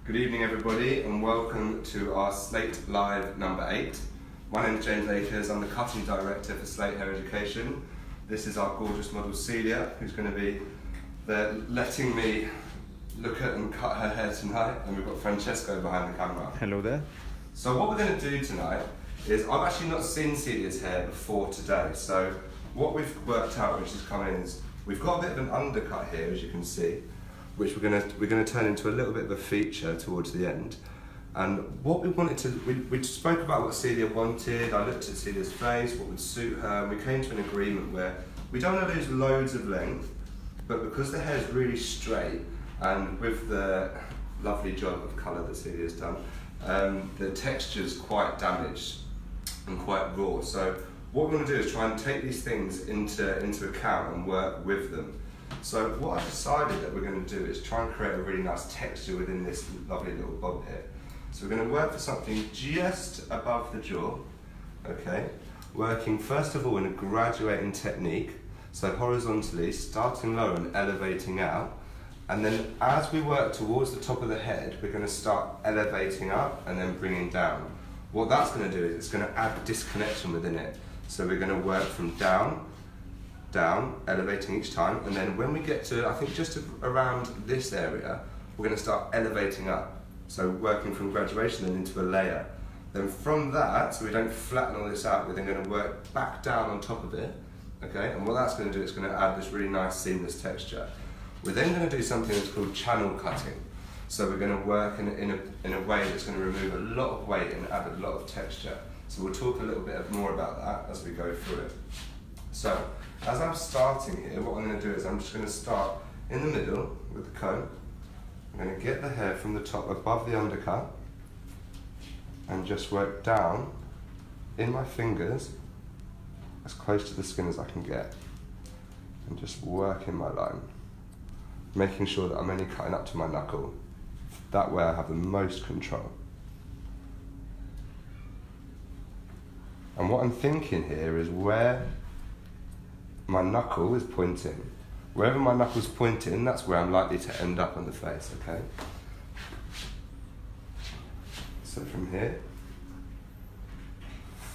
Good evening everybody and welcome to our Slate Live number 8. My name is James Akers, I'm the cutting director for Slate Hair Education. This is our gorgeous model Celia, who's going to be letting me look at and cut her hair tonight, and we've got Francesco behind the camera. Hello there. So what we're going to do tonight is, I've actually not seen Celia's hair before today, so what we've worked out when she's come in is we've got a bit of an undercut here, as you can see, which we're going to turn into a little bit of a feature towards the end. And what we wanted to, we spoke about what Celia wanted, I looked at Celia's face, what would suit her, and we came to an agreement where we don't want to lose loads of length, but because the hair is really straight, and with the lovely job of colour that Celia's done, the texture's quite damaged and quite raw. So what we want to do is try and take these things into account and work with them. So what I've decided that we're going to do is try and create a really nice texture within this lovely little bob here. So we're going to work for something just above the jaw, okay? Working first of all in a graduating technique, so horizontally, starting low and elevating out. And then as we work towards the top of the head, we're going to start elevating up and then bringing down. What that's going to do is it's going to add disconnection within it. So we're going to work from down, elevating each time, and then when we get to, I think just around this area, we're going to start elevating up. So working from graduation then into a layer. Then from that, so we don't flatten all this out, we're then going to work back down on top of it, okay? And what that's going to do, it's going to add this really nice seamless texture. We're then going to do something that's called channel cutting. So we're going to work in a way that's going to remove a lot of weight and add a lot of texture. So we'll talk a little bit more about that as we go through it. So, as I'm starting here, what I'm going to do is I'm just going to start in the middle with the comb. I'm going to get the hair from the top above the undercut and just work down in my fingers as close to the skin as I can get, and just work in my line, making sure that I'm only cutting up to my knuckle. That way I have the most control. And what I'm thinking here is where my knuckle is pointing. Wherever my knuckle's pointing, that's where I'm likely to end up on the face, okay? So from here,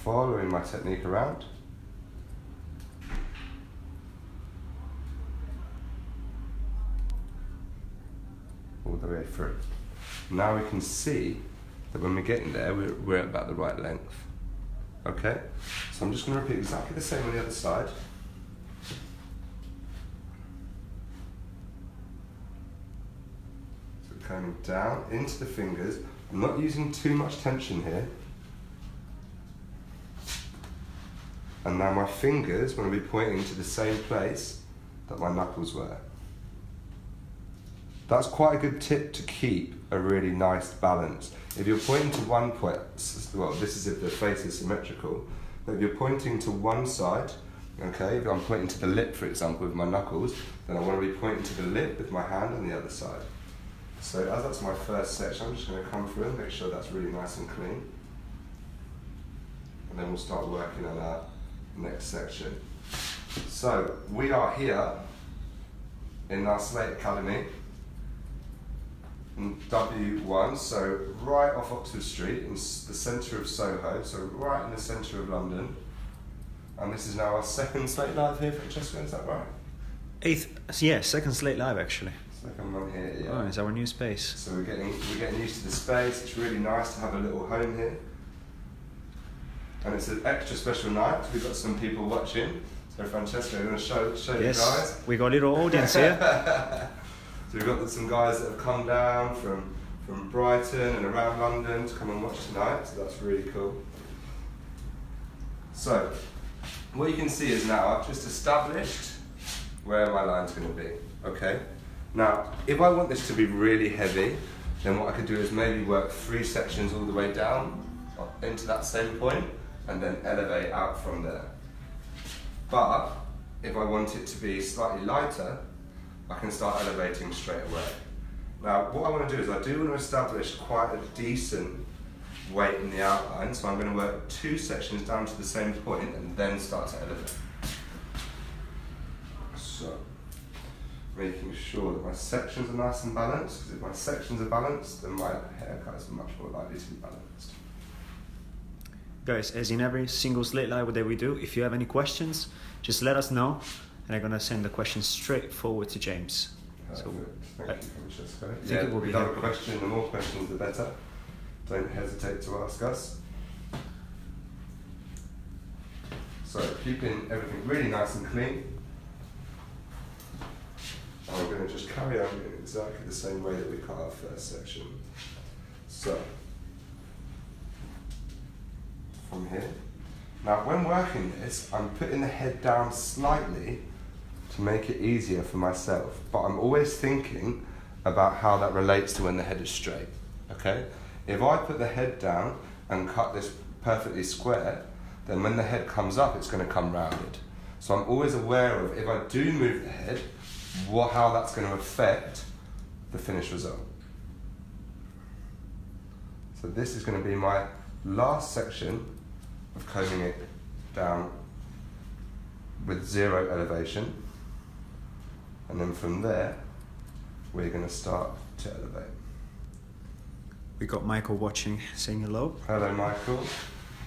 following my technique around, all the way through. Now we can see that when we get in there, we're at about the right length. Okay? So I'm just going to repeat exactly the same on the other side. So coming down into the fingers. I'm not using too much tension here. And now my fingers want to be pointing to the same place that my knuckles were. That's quite a good tip to keep a really nice balance. If you're pointing to one point, well, this is if the face is symmetrical, but if you're pointing to one side, okay, if I'm pointing to the lip, for example, with my knuckles, then I want to be pointing to the lip with my hand on the other side. So as that's my first section, I'm just going to come through and make sure that's really nice and clean. And then we'll start working on our next section. So we are here in our Slate Academy in W1, so right off Oxford Street in the centre of Soho, so right in the centre of London. And this is now our second Slate Live here, Francesco, is that right? Second Slate Live actually. Second one here, yeah. Oh, it's our new space. So we're getting used to the space. It's really nice to have a little home here. And it's an extra special night. We've got some people watching. So Francesco, you want to show you guys? We got a little audience here. So we've got some guys that have come down from Brighton and around London to come and watch tonight, so that's really cool. So, what you can see is now I've just established where my line's going to be, okay? Now, if I want this to be really heavy, then what I could do is maybe work 3 sections all the way down into that same point and then elevate out from there. But, if I want it to be slightly lighter, I can start elevating straight away. Now, what I want to do is I do want to establish quite a decent weight in the outline, so I'm going to work 2 sections down to the same point and then start to elevate. So, making sure that my sections are nice and balanced, because if my sections are balanced, then my haircut is much more likely to be balanced. Guys, as in every single slate live that we do, if you have any questions, just let us know, and I'm gonna send the questions straight forward to James. Perfect. Thank you, Francesco. think Yeah, it will if be you have a helpful. question, the more questions the better. Don't hesitate to ask us. So, keeping everything really nice and clean. And we're going to just carry on in exactly the same way that we cut our first section. So, from here. Now, when working this, I'm putting the head down slightly to make it easier for myself, but I'm always thinking about how that relates to when the head is straight, okay? If I put the head down and cut this perfectly square, then when the head comes up, it's going to come rounded. So I'm always aware of, if I do move the head, how that's going to affect the finished result. So this is going to be my last section of combing it down with 0 elevation. And then from there, we're going to start to elevate. We got Michael watching, saying hello. Hello, Michael.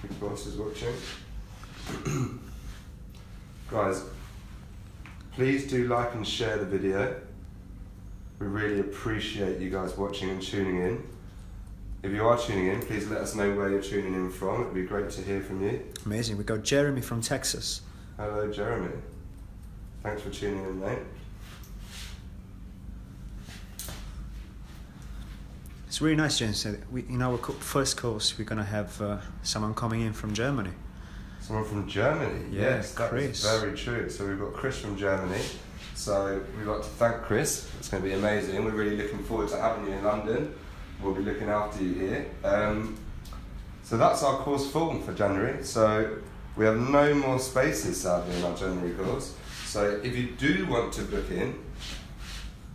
Big Boss is watching. Guys, please do like and share the video. We really appreciate you guys watching and tuning in. If you are tuning in, please let us know where you're tuning in from. It'd be great to hear from you. Amazing. We got Jeremy from Texas. Hello, Jeremy. Thanks for tuning in, mate. It's really nice, James. In our first course, we're gonna have someone coming in from Germany. Someone from Germany? Yeah, yes, that Chris. is very true. So we've got Chris from Germany. So we'd like to thank Chris. It's going to be amazing. We're really looking forward to having you in London. We'll be looking after you here. So that's our course full for January. So we have no more spaces, sadly, in our January course. So if you do want to book in,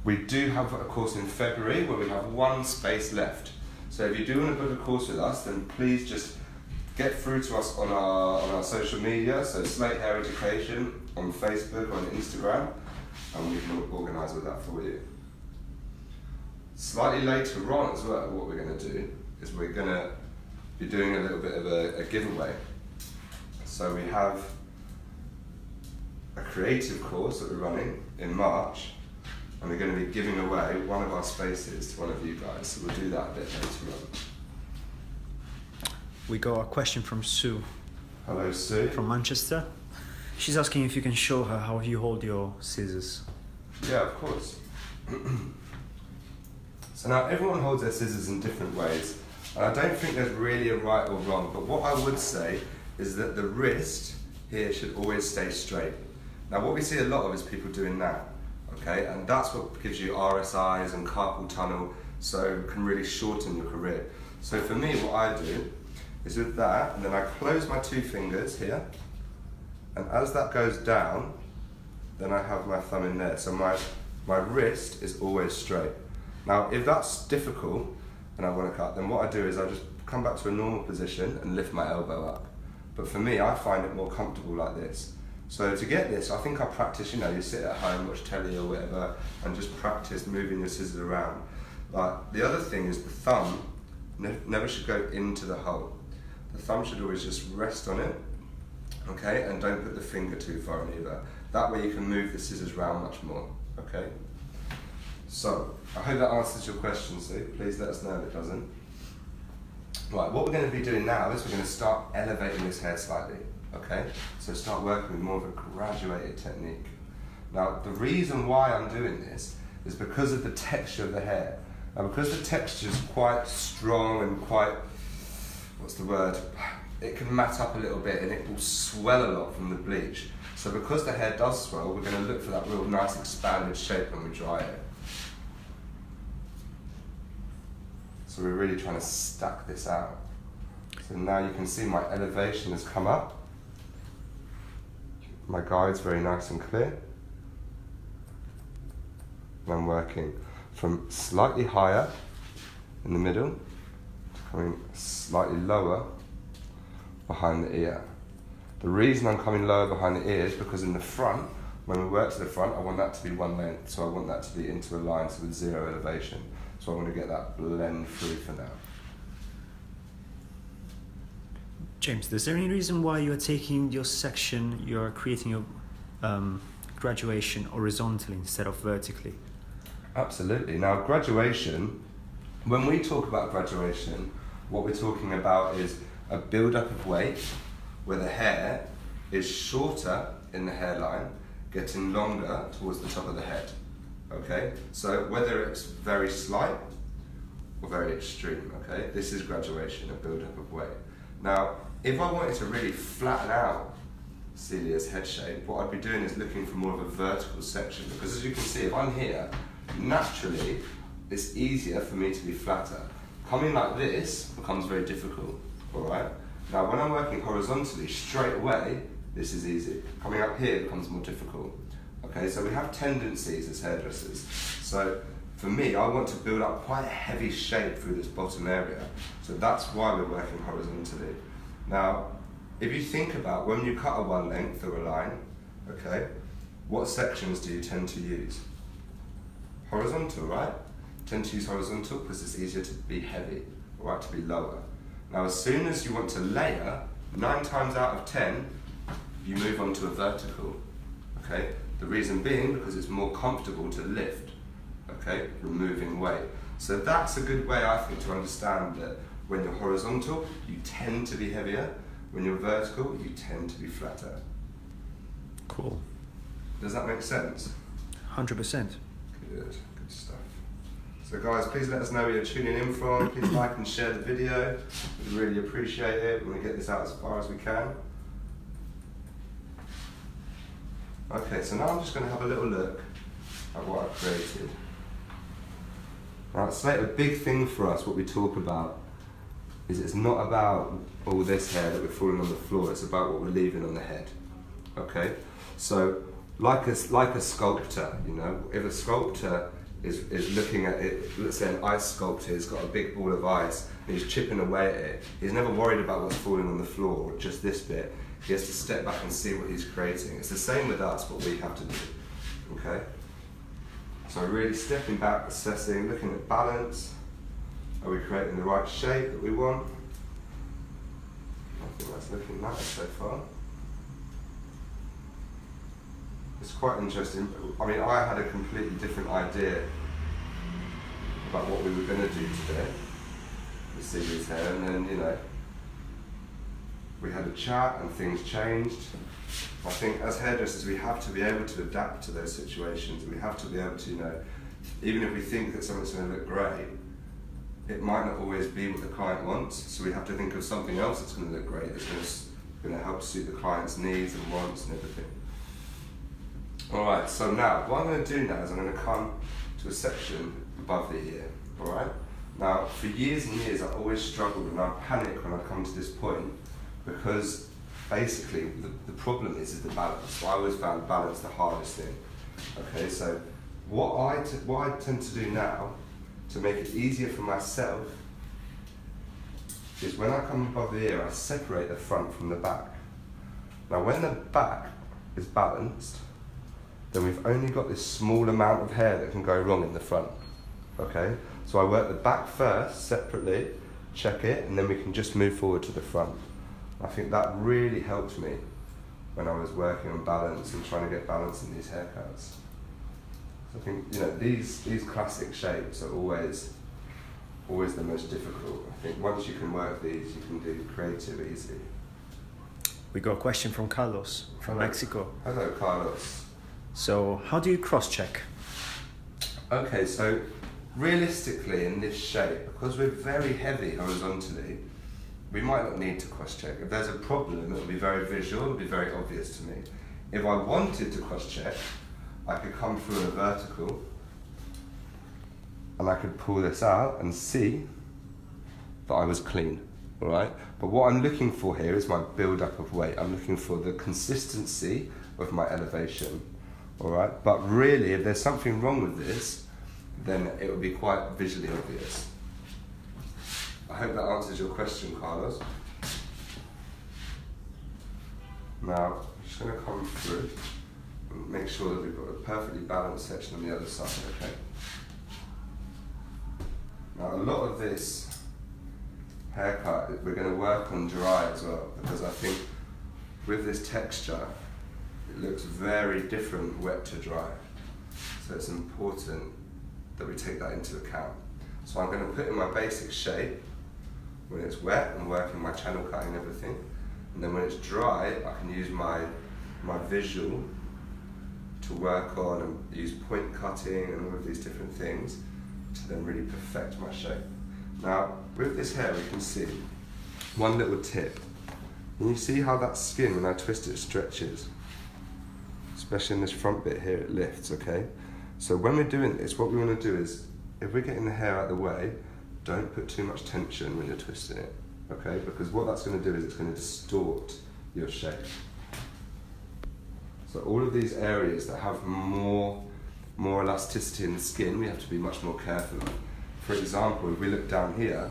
we do have a course in February where we have 1 space left. So if you do want to book a course with us, then please just get through to us on our social media. So Slate Hair Education on Facebook, on Instagram, and we can organise all that for you. Slightly later on as well, what we're going to do is we're going to be doing a little bit of a giveaway. So we have a creative course that we're running in March, and we're going to be giving away one of our spaces to one of you guys. So we'll do that a bit later on. We got a question from Sue Hello, Sue. from Manchester. She's asking if you can show her how you hold your scissors. Yeah, of course. So now everyone holds their scissors in different ways, and I don't think there's really a right or wrong, but what I would say is that the wrist here should always stay straight. Now what we see a lot of is people doing that, okay, and that's what gives you RSIs and carpal tunnel, so can really shorten your career. So for me, what I do is with that, and then I close my 2 fingers here, and as that goes down, then I have my thumb in there. So my wrist is always straight. Now, if that's difficult and I want to cut, then what I do is I just come back to a normal position and lift my elbow up. But for me, I find it more comfortable like this. So to get this, I think I practice, you sit at home, watch telly or whatever, and just practice moving your scissors around. Like, the other thing is the thumb never should go into the hole. The thumb should always just rest on it, okay, and don't put the finger too far in either. That way you can move the scissors around much more, okay? So, I hope that answers your question, Sue. Please let us know if it doesn't. Right, what we're going to be doing now is we're going to start elevating this hair slightly, okay? So start working with more of a graduated technique. Now, the reason why I'm doing this is because of the texture of the hair. Now, because the texture is quite strong and quite, what's the word? It can mat up a little bit and it will swell a lot from the bleach. So because the hair does swell, we're going to look for that real nice expanded shape when we dry it. So we're really trying to stack this out. So now you can see my elevation has come up. My guide's very nice and clear. And I'm working from slightly higher in the middle to coming slightly lower behind the ear. The reason I'm coming lower behind the ear is because in the front, When we work to the front, I want that to be one length, so I want that to be into a line, so with 0 elevation. So I want to get that blend through for now. James, is there any reason why you're taking your section, you're creating your graduation horizontally instead of vertically? Absolutely. Now, graduation, when we talk about graduation, what we're talking about is a build-up of weight where the hair is shorter in the hairline, getting longer towards the top of the head. Okay? So whether it's very slight or very extreme, okay? This is graduation, a build-up of weight. Now, if I wanted to really flatten out Celia's head shape, what I'd be doing is looking for more of a vertical section, because as you can see, if I'm here, naturally, it's easier for me to be flatter. Coming like this becomes very difficult, all right? Now, when I'm working horizontally, straight away, this is easy. Coming up here becomes more difficult, okay? So we have tendencies as hairdressers. So for me, I want to build up quite a heavy shape through this bottom area. So that's why we're working horizontally. Now, if you think about when you cut a one length or a line, okay, what sections do you tend to use? Horizontal, right? Tend to use horizontal because it's easier to be heavy, or right, to be lower. Now, as soon as you want to layer, 9 times out of 10, you move on to a vertical, okay? The reason being because it's more comfortable to lift, okay, removing weight. So that's a good way, I think, to understand that when you're horizontal, you tend to be heavier. When you're vertical, you tend to be flatter. Cool. Does that make sense? 100%. Good stuff. So guys, please let us know where you're tuning in from. Please like and share the video. We'd really appreciate it. We want to get this out as far as we can. Okay, so now I'm just going to have a little look at what I've created. Now, it's like a big thing for us, what we talk about, is it's not about all this hair that we're falling on the floor, it's about what we're leaving on the head. Okay? So, like a sculptor, you know, if a sculptor is looking at it, let's say an ice sculptor, he's got a big ball of ice, and he's chipping away at it, he's never worried about what's falling on the floor, or just this bit. He has to step back and see what he's creating. It's the same with us, what we have to do. Okay? So really stepping back, assessing, looking at balance. Are we creating the right shape that we want? I think that's looking nice so far. It's quite interesting. I mean, I had a completely different idea about what we were going to do today with Siggy's hair, and then, you know, we had a chat and things changed. I think as hairdressers, we have to be able to adapt to those situations. We have to be able to, you know, even if we think that something's going to look great, it might not always be what the client wants. So we have to think of something else that's going to look great, that's going to help suit the client's needs and wants and everything. All right, so now, what I'm going to do now is I'm going to come to a section above the ear, all right? Now, for years and years, I've always struggled and I panic when I come to this point, because basically the problem is the balance. So I always found balance the hardest thing. Okay, so what I tend to do now to make it easier for myself is when I come above the ear, I separate the front from the back. Now when the back is balanced, then we've only got this small amount of hair that can go wrong in the front. Okay, so I work the back first separately, check it, and then we can just move forward to the front. I think that really helped me when I was working on balance and trying to get balance in these haircuts. So I think, you know, these classic shapes are always the most difficult. I think once you can work these, you can do creative easy. We got a question from Carlos from Mexico. Hello, Carlos. So, how do you cross-check? Okay, so realistically in this shape, because we're very heavy horizontally, we might not need to cross-check. If there's a problem, it'll be very visual, it'll be very obvious to me. If I wanted to cross-check, I could come through in a vertical, and I could pull this out and see that I was clean, all right? But what I'm looking for here is my build-up of weight. I'm looking for the consistency of my elevation, all right? But really, if there's something wrong with this, then it will be quite visually obvious. I hope that answers your question, Carlos. Now, I'm just going to come through And make sure that we've got a perfectly balanced section on the other side, okay? Now a lot of this haircut we're going to work on dry as well, because I think with this texture it looks very different wet to dry. So it's important that we take that into account. So I'm going to put in my basic shape when it's wet and working my channel cutting and everything. And then when it's dry, I can use my visual to work on and use point cutting and all of these different things to then really perfect my shape. Now, with this hair we can see one little tip. Can you see how that skin, when I twist it, stretches? Especially in this front bit here, it lifts, okay? So when we're doing this, what we want to do is, if we're getting the hair out of the way, don't put too much tension when you're twisting it, okay? Because what that's going to do is it's going to distort your shape. So all of these areas that have more elasticity in the skin, we have to be much more careful of. For example, if we look down here,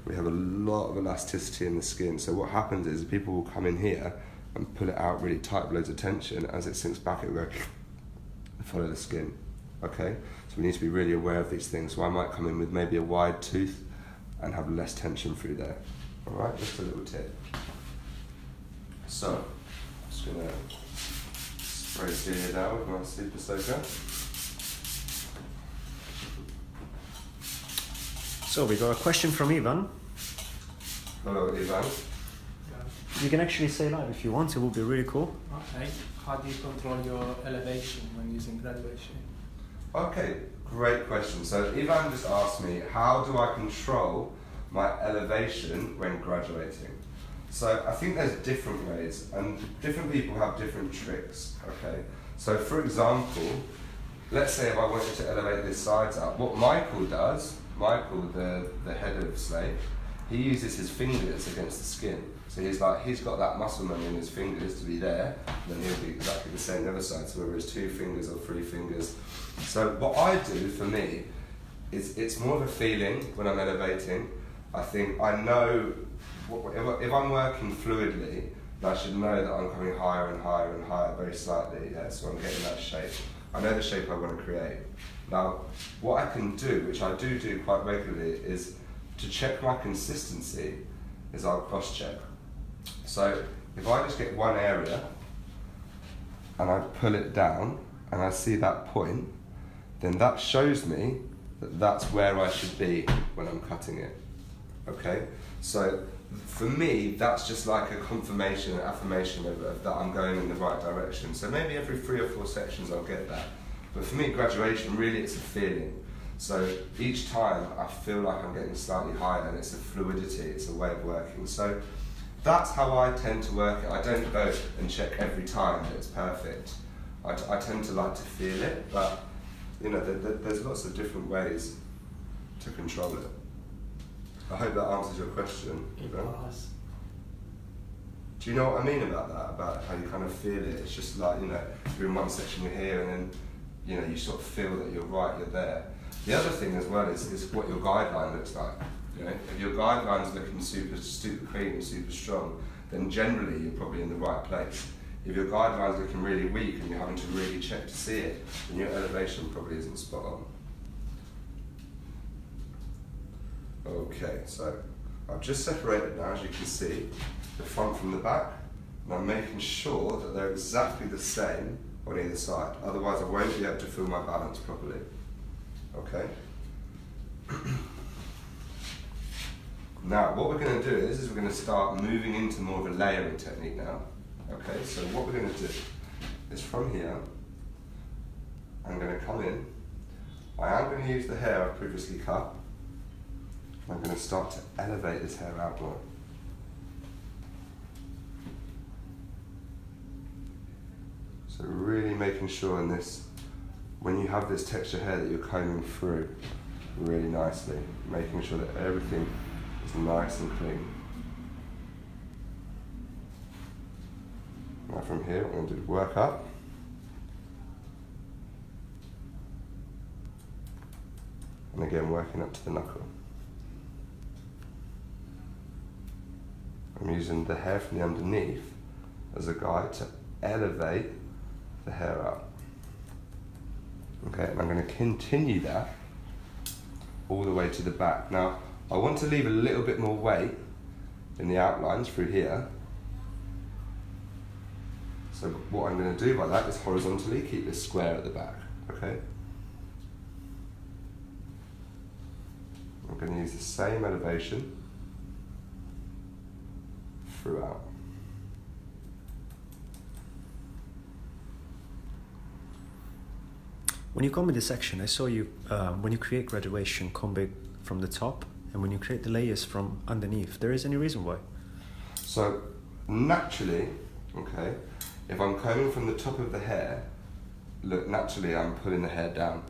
we have a lot of elasticity in the skin. So what happens is people will come in here and pull it out really tight with loads of tension. As it sinks back, it will go and follow the skin, okay? So we need to be really aware of these things. So I might come in with maybe a wide tooth and have less tension through there. All right, just a little tip. So, I'm just gonna spray sear it out with my super soaker. So we got a question from Ivan. Hello, Ivan. You can actually say live if you want, it will be really cool. Okay. How do you control your elevation when using graduation? Okay, great question. So Ivan just asked me, how do I control my elevation when graduating? So I think there's different ways, and different people have different tricks, okay? So for example, let's say if I wanted to elevate this sides up, what Michael does, Michael, the head of Slate, he uses his fingers against the skin. So he's got that muscle memory in his fingers to be there, and then he'll be exactly the same the other side, so whether it's 2 fingers or 3 fingers. So what I do for me is it's more of a feeling when I'm elevating. I think I know, if I'm working fluidly, I should know that I'm coming higher and higher and higher very slightly, yeah, so I'm getting that shape. I know the shape I want to create. Now, what I can do, which I do quite regularly, is to check my consistency, is I'll cross-check. So if I just get one area and I pull it down and I see that point, then that shows me that that's where I should be when I'm cutting it, okay? So for me, that's just like a confirmation, an affirmation of that I'm going in the right direction. So maybe every 3 or 4 sections I'll get that. But for me, graduation, really it's a feeling. So each time I feel like I'm getting slightly higher, and it's a fluidity, it's a way of working. So that's how I tend to work it. I don't go and check every time that it's perfect. I tend to like to feel it, but you know, there's lots of different ways to control it. I hope that answers your question. It does. Do you know what I mean about that? About how you kind of feel it? It's just like, you know, you're in one section, you're here, and then, you know, you sort of feel that you're right, you're there. The other thing as well is what your guideline looks like. You know, if your guideline's looking super clean, super strong, then generally you're probably in the right place. If your guideline's looking really weak and you're having to really check to see it, then your elevation probably isn't spot on. Okay, so I've just separated now, as you can see, the front from the back, and I'm making sure that they're exactly the same on either side. Otherwise I won't be able to feel my balance properly. Okay? Now, what we're going to do is we're going to start moving into more of a layering technique now. Okay, so what we're going to do is from here, I'm going to come in. I am going to use the hair I've previously cut. I'm going to start to elevate this hair out more. So really making sure in this, when you have this texture hair, that you're combing through really nicely, making sure that everything is nice and clean. Now from here, what I'm going to do is work up. And again, working up to the knuckle. I'm using the hair from the underneath as a guide to elevate the hair out. Okay, and I'm going to continue that all the way to the back. Now, I want to leave a little bit more weight in the outlines through here. So what I'm going to do by that is horizontally keep this square at the back, okay? I'm going to use the same elevation throughout. When you comb in this section, I saw you, when you create graduation, comb it from the top, and when you create the layers from underneath. There is any reason why? So naturally, okay, if I'm combing from the top of the hair, look, naturally I'm pulling the hair down,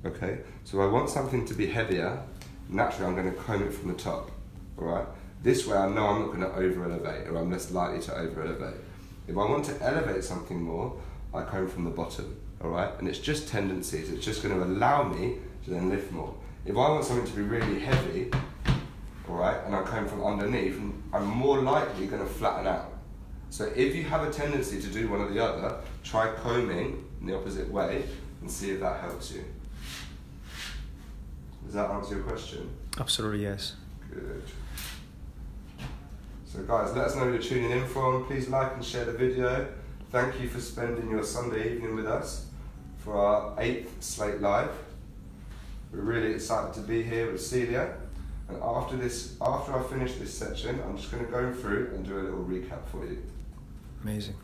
okay? So if I want something to be heavier, naturally I'm going to comb it from the top, all right? This way I know I'm not going to over-elevate, or I'm less likely to over-elevate. If I want to elevate something more, I comb from the bottom, all right? And it's just tendencies, it's just going to allow me to then lift more. If I want something to be really heavy, all right, and I comb from underneath, I'm more likely going to flatten out. So if you have a tendency to do one or the other, try combing in the opposite way and see if that helps you. Does that answer your question? Absolutely, yes. Good. So guys, let us know where you're tuning in from. Please like and share the video. Thank you for spending your Sunday evening with us for our 8th Slate Live. We're really excited to be here with Celia. And after I finish this section, I'm just going to go through and do a little recap for you. Amazing.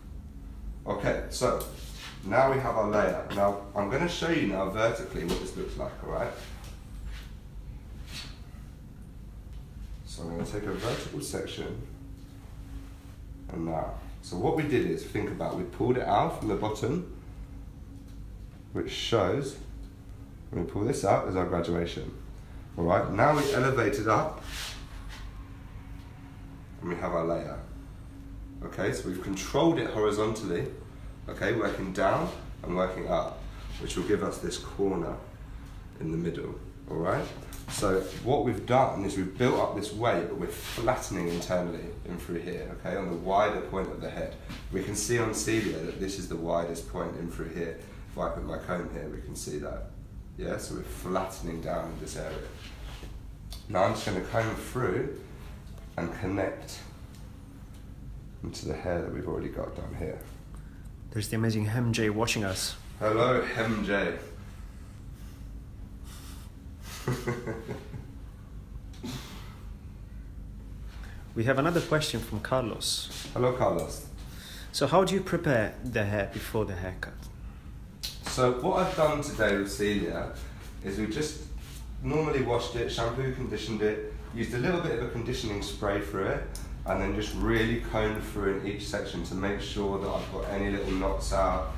Okay, so now we have our layer. Now I'm going to show you now vertically what this looks like, alright? So I'm going to take a vertical section, and now, so what we did is, think about, we pulled it out from the bottom, which shows, when we pull this out, is our graduation. Alright, now we elevate it up, and we have our layer. Okay, so we've controlled it horizontally, okay, working down and working up, which will give us this corner in the middle, alright? So what we've done is we've built up this weight, but we're flattening internally in through here, okay, on the wider point of the head. We can see on Celia that this is the widest point in through here. If I put my comb here, we can see that. Yeah, so we're flattening down in this area. Now I'm just going to comb through and connect into the hair that we've already got down here. There's the amazing MJ watching us. Hello, MJ. We have another question from Carlos. Hello, Carlos. So how do you prepare the hair before the haircut? So what I've done today with Celia is we just normally washed it, shampoo, conditioned it, used a little bit of a conditioning spray through it, and then just really combed through in each section to make sure that I've got any little knots out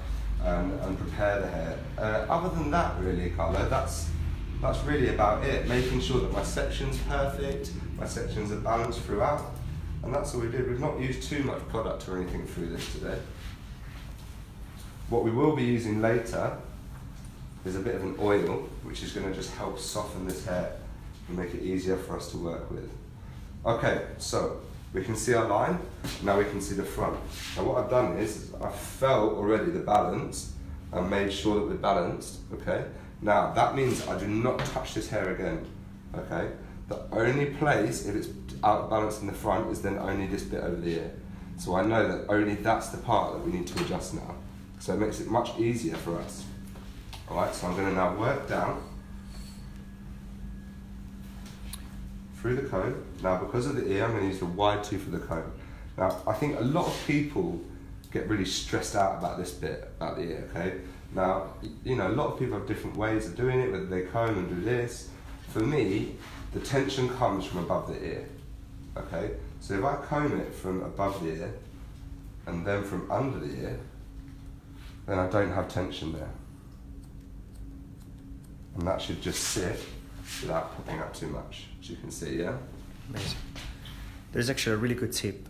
and prepare the hair. Other than that, really, Carlo, that's really about it. Making sure that my section's perfect, my sections are balanced throughout, and that's all we did. We've not used too much product or anything through this today. What we will be using later is a bit of an oil, which is going to just help soften this hair and make it easier for us to work with. Okay, so we can see our line, now we can see the front. Now what I've done is I've felt already the balance and made sure that we're balanced, okay? Now that means I do not touch this hair again, okay? The only place, if it's out of balance in the front, is then only this bit over the ear. So I know that only that's the part that we need to adjust now. So it makes it much easier for us. All right, so I'm going to now work down through the comb. Now because of the ear, I'm going to use the wide tooth of the comb. Now I think a lot of people get really stressed out about this bit, about the ear, okay? Now, you know, a lot of people have different ways of doing it, whether they comb and do this. For me, the tension comes from above the ear, okay? So if I comb it from above the ear and then from under the ear, then I don't have tension there. And that should just sit without popping up too much, as you can see, yeah? Amazing. There's actually a really good tip.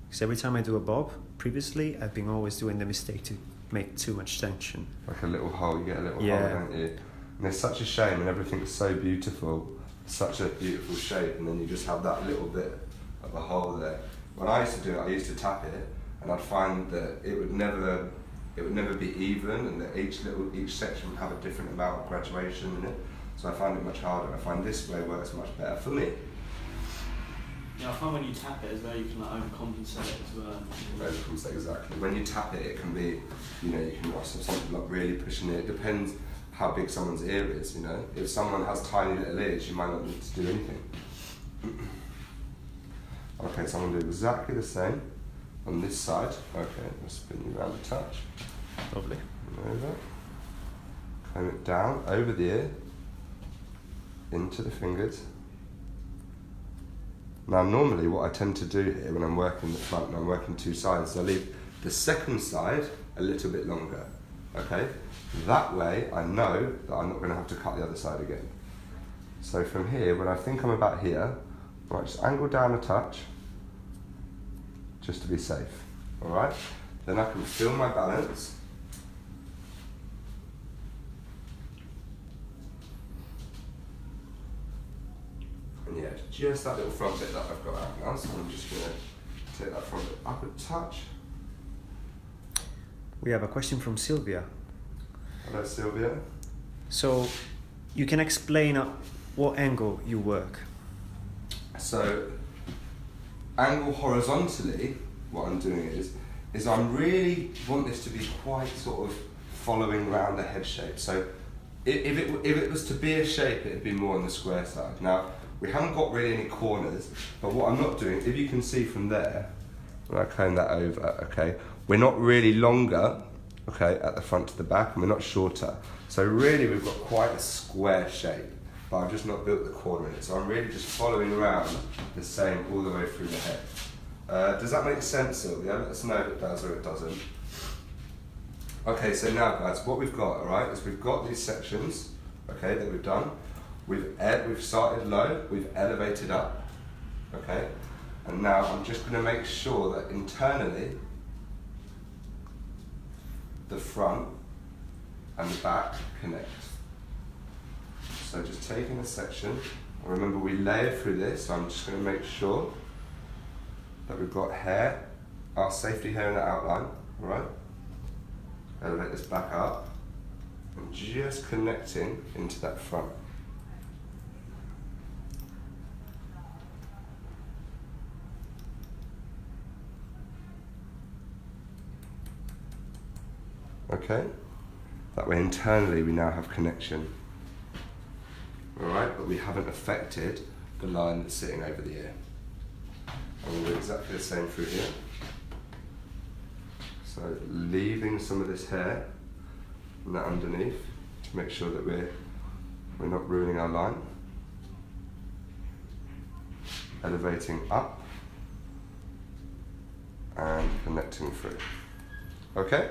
Because every time I do a bob, previously, I've been always doing the mistake to make too much tension. Like a little hole, you get a little hole, don't you? And it's such a shame, and everything's so beautiful, such a beautiful shape, and then you just have that little bit of a hole there. When I used to do it, I used to tap it, and I'd find that it would never it would never be even, and that each section would have a different amount of graduation in it. So I find it much harder. I find this way works much better for me. Yeah, I find when you tap it as well, you can like overcompensate it as well. Overcompensate, exactly. When you tap it, it can be, you know, you can watch something like really pushing it. It depends how big someone's ear is, you know. If someone has tiny little ears, you might not need to do anything. Okay, so I'm going to do exactly the same on this side. Okay, I'll spin you around a touch. Lovely. Over. Comb it down, over the ear, into the fingers. Now normally what I tend to do here when I'm working the front and I'm working two sides, I leave the second side a little bit longer, okay? That way I know that I'm not going to have to cut the other side again. So from here, when I think I'm about here, I might just angle down a touch, just to be safe, all right? Then I can feel my balance. And yeah, just that little front bit that I've got out now, so I'm just going to take that front bit up a touch. We have a question from Sylvia. Hello Sylvia. So you can explain at what angle you work? So angle horizontally, what I'm doing is I really want this to be quite sort of following around the head shape. So if it was to be a shape, it'd be more on the square side. Now, we haven't got really any corners, but what I'm not doing, if you can see from there, when I comb that over, okay, we're not really longer, okay, at the front to the back, and we're not shorter. So really we've got quite a square shape, but I've just not built the corner in it. So I'm really just following around the same all the way through the head. Does that make sense, Sylvia? Let us know if it does or it doesn't. Okay, so now guys, what we've got, all right, is we've got these sections, okay, that we've done. We've started low, we've elevated up, okay? And now I'm just going to make sure that internally, the front and the back connect. So just taking a section, remember we layer through this, so I'm just going to make sure that we've got hair, our safety hair in the outline, all right? Elevate this back up, and just connecting into that front. Okay, that way internally we now have connection. Alright, but we haven't affected the line that's sitting over the ear. And we'll do exactly the same through here. So leaving some of this hair and that underneath to make sure that we're not ruining our line. Elevating up and connecting through. Okay?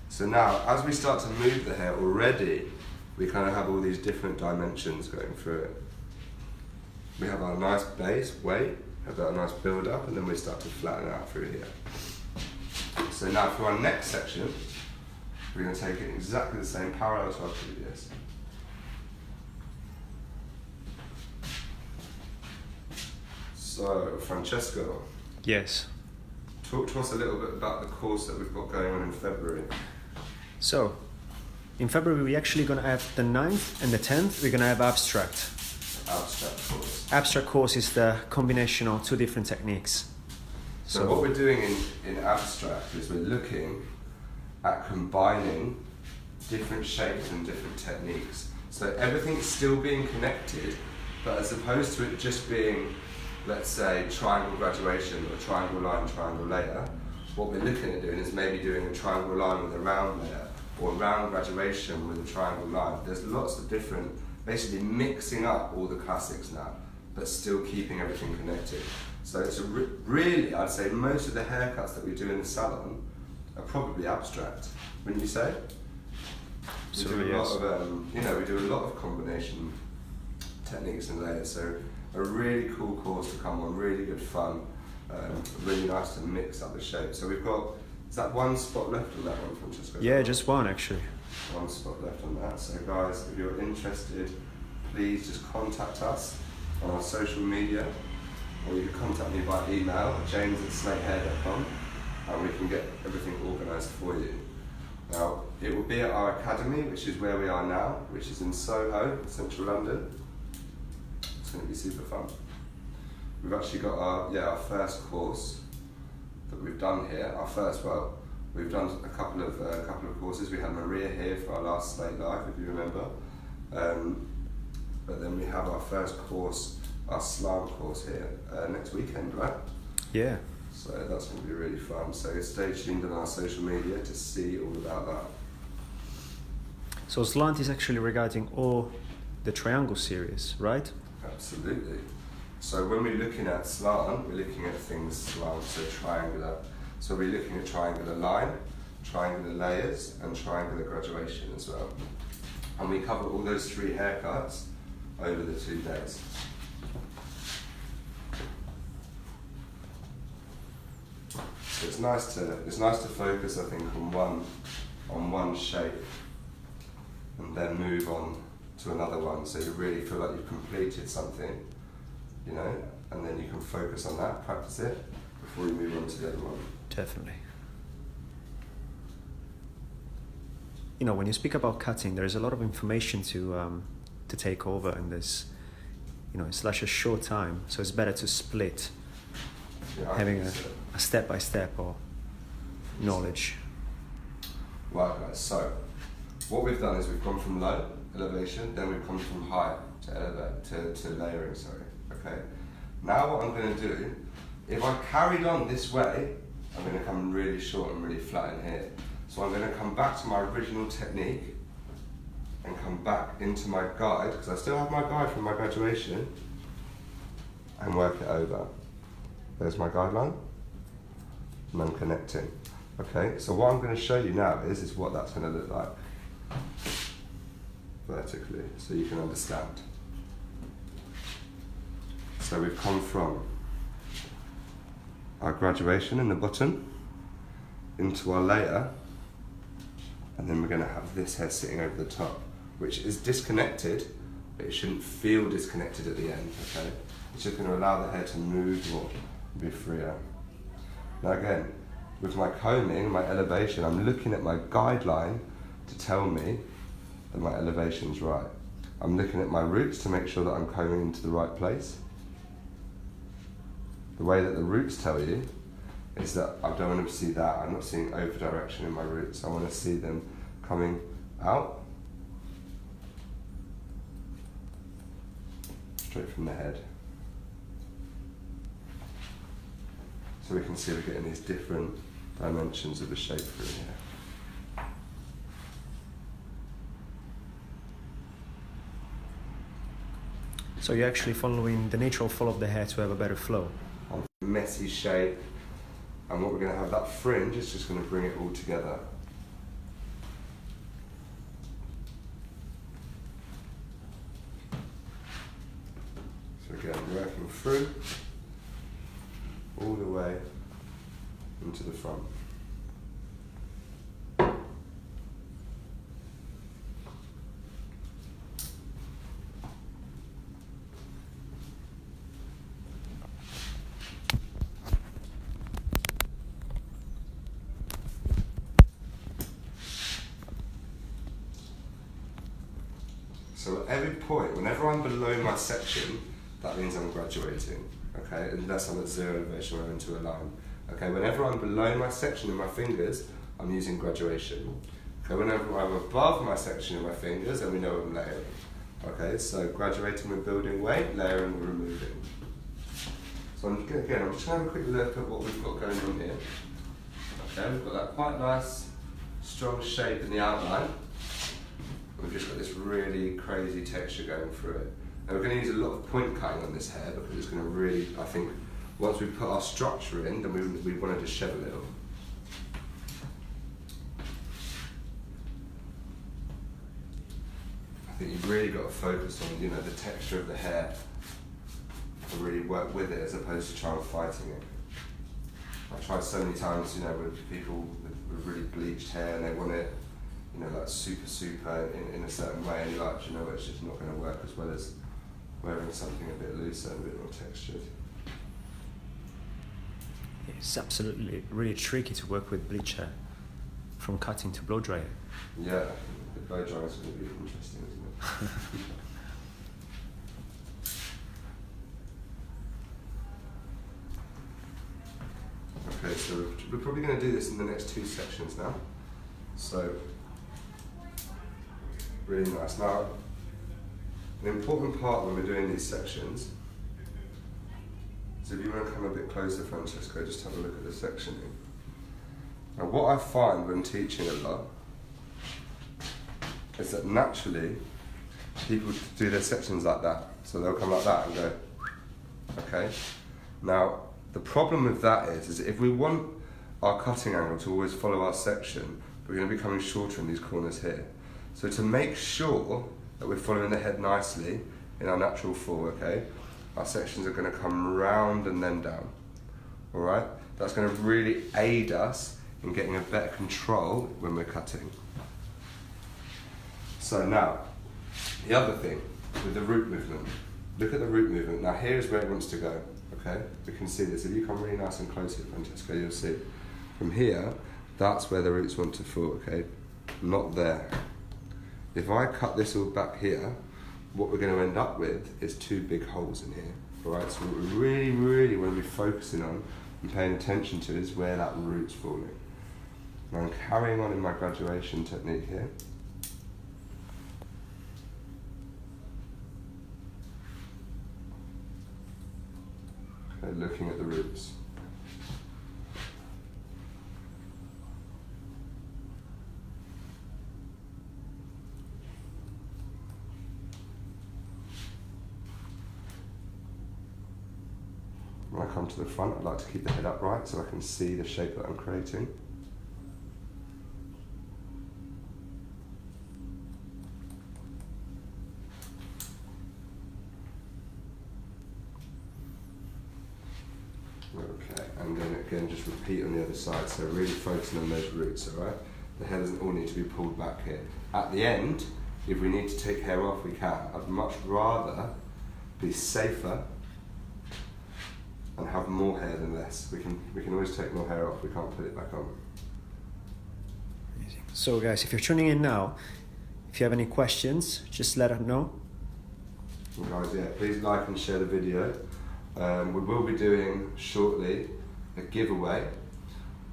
So now, as we start to move the hair already, we kind of have all these different dimensions going through it. We have our nice base, weight, have that nice build up, and then we start to flatten out through here. So now for our next section, we're going to take it exactly the same, parallel to our previous. So, Francesco. Yes. Talk to us a little bit about the course that we've got going on in February. So, in February we're actually going to have the 9th and the 10th, we're going to have abstract. Abstract course. Abstract course is the combination of two different techniques. So what we're doing in abstract is we're looking at combining different shapes and different techniques. So everything's still being connected, but as opposed to it just being, let's say, triangle graduation or triangle line, triangle layer, what we're looking at doing is maybe doing a triangle line with a round layer, or a round graduation with a triangle line. There's lots of different, basically mixing up all the classics now, but still keeping everything connected. So it's really, I'd say most of the haircuts that we do in the salon are probably abstract, wouldn't you say? We do a lot of, we do a lot of combination techniques and layers. So a really cool course to come on, really good fun, really nice to mix up the shape. So we've got, is that one spot left on that one, Francesco? Yeah, just one actually. One spot left on that. So guys, if you're interested, please just contact us on our social media, or you can contact me by email, james@snakehair.com, and we can get everything organised for you. Now, it will be at our academy, which is where we are now, which is in Soho, central London. It's going to be super fun. We've actually got our first course that we've done here. We've done a couple of courses. We had Maria here for our last Slate Live, if you remember. But then we have our first course, our slam course here next weekend, right? Yeah. So that's going to be really fun. So stay tuned on our social media to see all about that. So slant is actually regarding all the triangle series, right? Absolutely. So when we're looking at slant, we're looking at things slant, so triangular. So we're looking at triangular line, triangular layers, and triangular graduation as well. And we cover all those 3 haircuts over the 2 days. So it's nice to focus, I think, on one shape, and then move on to another one. So you really feel like you've completed something, you know, and then you can focus on that, practice it before you move on to the other one. Definitely. You know, when you speak about cutting, there is a lot of information to take over in this. You know, it's such a short time, so it's better to split, having a step-by-step or knowledge. Right, guys. So what we've done is we've gone from low elevation, then we've come from high to layering. Sorry. Okay. Now what I'm going to do, if I carried on this way, I'm going to come really short and really flat in here. So I'm going to come back to my original technique and come back into my guide, because I still have my guide from my graduation, and work it over. There's my guideline, and I'm connecting. Okay, so what I'm going to show you now is what that's going to look like vertically, so you can understand. So we've come from our graduation in the bottom into our layer, and then we're going to have this hair sitting over the top, which is disconnected, but it shouldn't feel disconnected at the end, okay? It's just going to allow the hair to move more, be freer. Now again, with my combing, my elevation, I'm looking at my guideline to tell me that my elevation's right. I'm looking at my roots to make sure that I'm combing into the right place. The way that the roots tell you is that I don't want to see that. I'm not seeing over direction in my roots. I want to see them coming out straight from the head. So we can see we're getting these different dimensions of the shape through here. So you're actually following the natural flow of the hair to have a better flow. On messy shape, and what we're going to have, that fringe is just going to bring it all together. So again, working through all the way into the front. So at every point, whenever I'm below my section, that means I'm graduating, okay? Unless I'm at zero elevation or into a line. Okay, whenever I'm below my section in my fingers, I'm using graduation. Okay, whenever I'm above my section in my fingers, then we know I'm layering. Okay, so graduating with building weight, layering with removing. So I'm just going to have a quick look at what we've got going on here. Okay, we've got that quite nice, strong shape in the outline. We've just got this really crazy texture going through it. And we're going to use a lot of point cutting on this hair because it's going to really, I think, once we put our structure in, then we want to just shed a little. I think you've really got to focus on, you know, the texture of the hair and really work with it as opposed to trying fighting it. I've tried so many times, you know, with people with really bleached hair and they want it, you know, like super in a certain way, and you're like, you know, it's just not going to work as well as wearing something a bit looser and a bit more textured. Yeah. It's absolutely really tricky to work with bleacher from cutting to blow dryer. Yeah, the blow dryer is going to be interesting, isn't it? Okay, so we're probably going to do this in the next 2 sections now. So, really nice. Now, an important part when we're doing these sections is if you want to come a bit closer, Francesco, just have a look at the sectioning. Now, what I find when teaching a lot is that naturally people do their sections like that. So they'll come like that and go, okay. Now, the problem with that is if we want our cutting angle to always follow our section, we're going to be coming shorter in these corners here. So to make sure that we're following the head nicely in our natural fall, okay, our sections are going to come round and then down, all right? That's going to really aid us in getting a better control when we're cutting. So now, the other thing with the root movement, look at the root movement. Now here's where it wants to go, okay? We can see this. If you come really nice and close here, Francesco, you'll see. From here, that's where the roots want to fall, okay? Not there. If I cut this all back here, what we're going to end up with is 2 big holes in here, all right? So what we really, really want to be focusing on and paying attention to is where that root's falling. Now I'm carrying on in my graduation technique here. Okay, looking at the roots. When I come to the front, I'd like to keep the head upright so I can see the shape that I'm creating. Okay, and then again just repeat on the other side, so really focusing on those roots, alright? The hair doesn't all need to be pulled back here. At the end, if we need to take hair off, we can. I'd much rather be safer and have more hair than less. We can always take more hair off, we can't put it back on. Amazing. So guys, if you're tuning in now, if you have any questions, just let us know. And guys, yeah, please like and share the video. We will be doing shortly a giveaway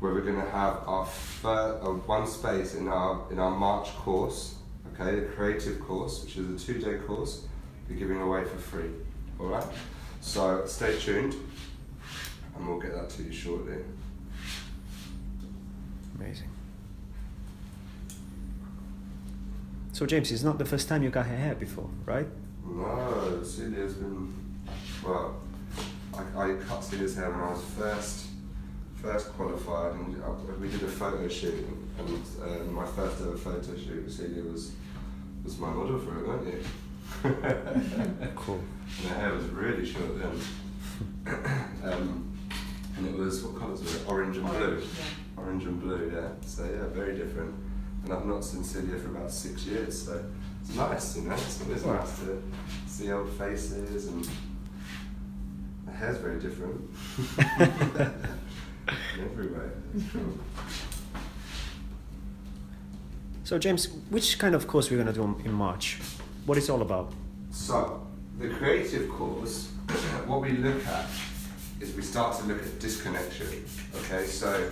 where we're going to have our one space in our March course, okay, the creative course, which is a 2-day course, we're giving away for free, all right? So stay tuned, and we'll get that to you shortly. Amazing. So James, it's not the first time you cut her hair before, right? No, Celia's been, well, I cut Celia's hair when I was first qualified, and we did a photo shoot, and my first ever photo shoot, Celia was my model for it, weren't you? Cool. And her hair was really short then. And it was, what colours were it? Orange and blue. Yeah. Orange and blue, yeah. So yeah, very different. And I've not seen Celia for about 6 years, so it's nice, you know. It's always nice to see old faces, and the hair's very different. In every way. It's cool. So James, which kind of course we're going to do in March? What is it all about? So, the creative course, what we look at is we start to look at disconnection. Okay, so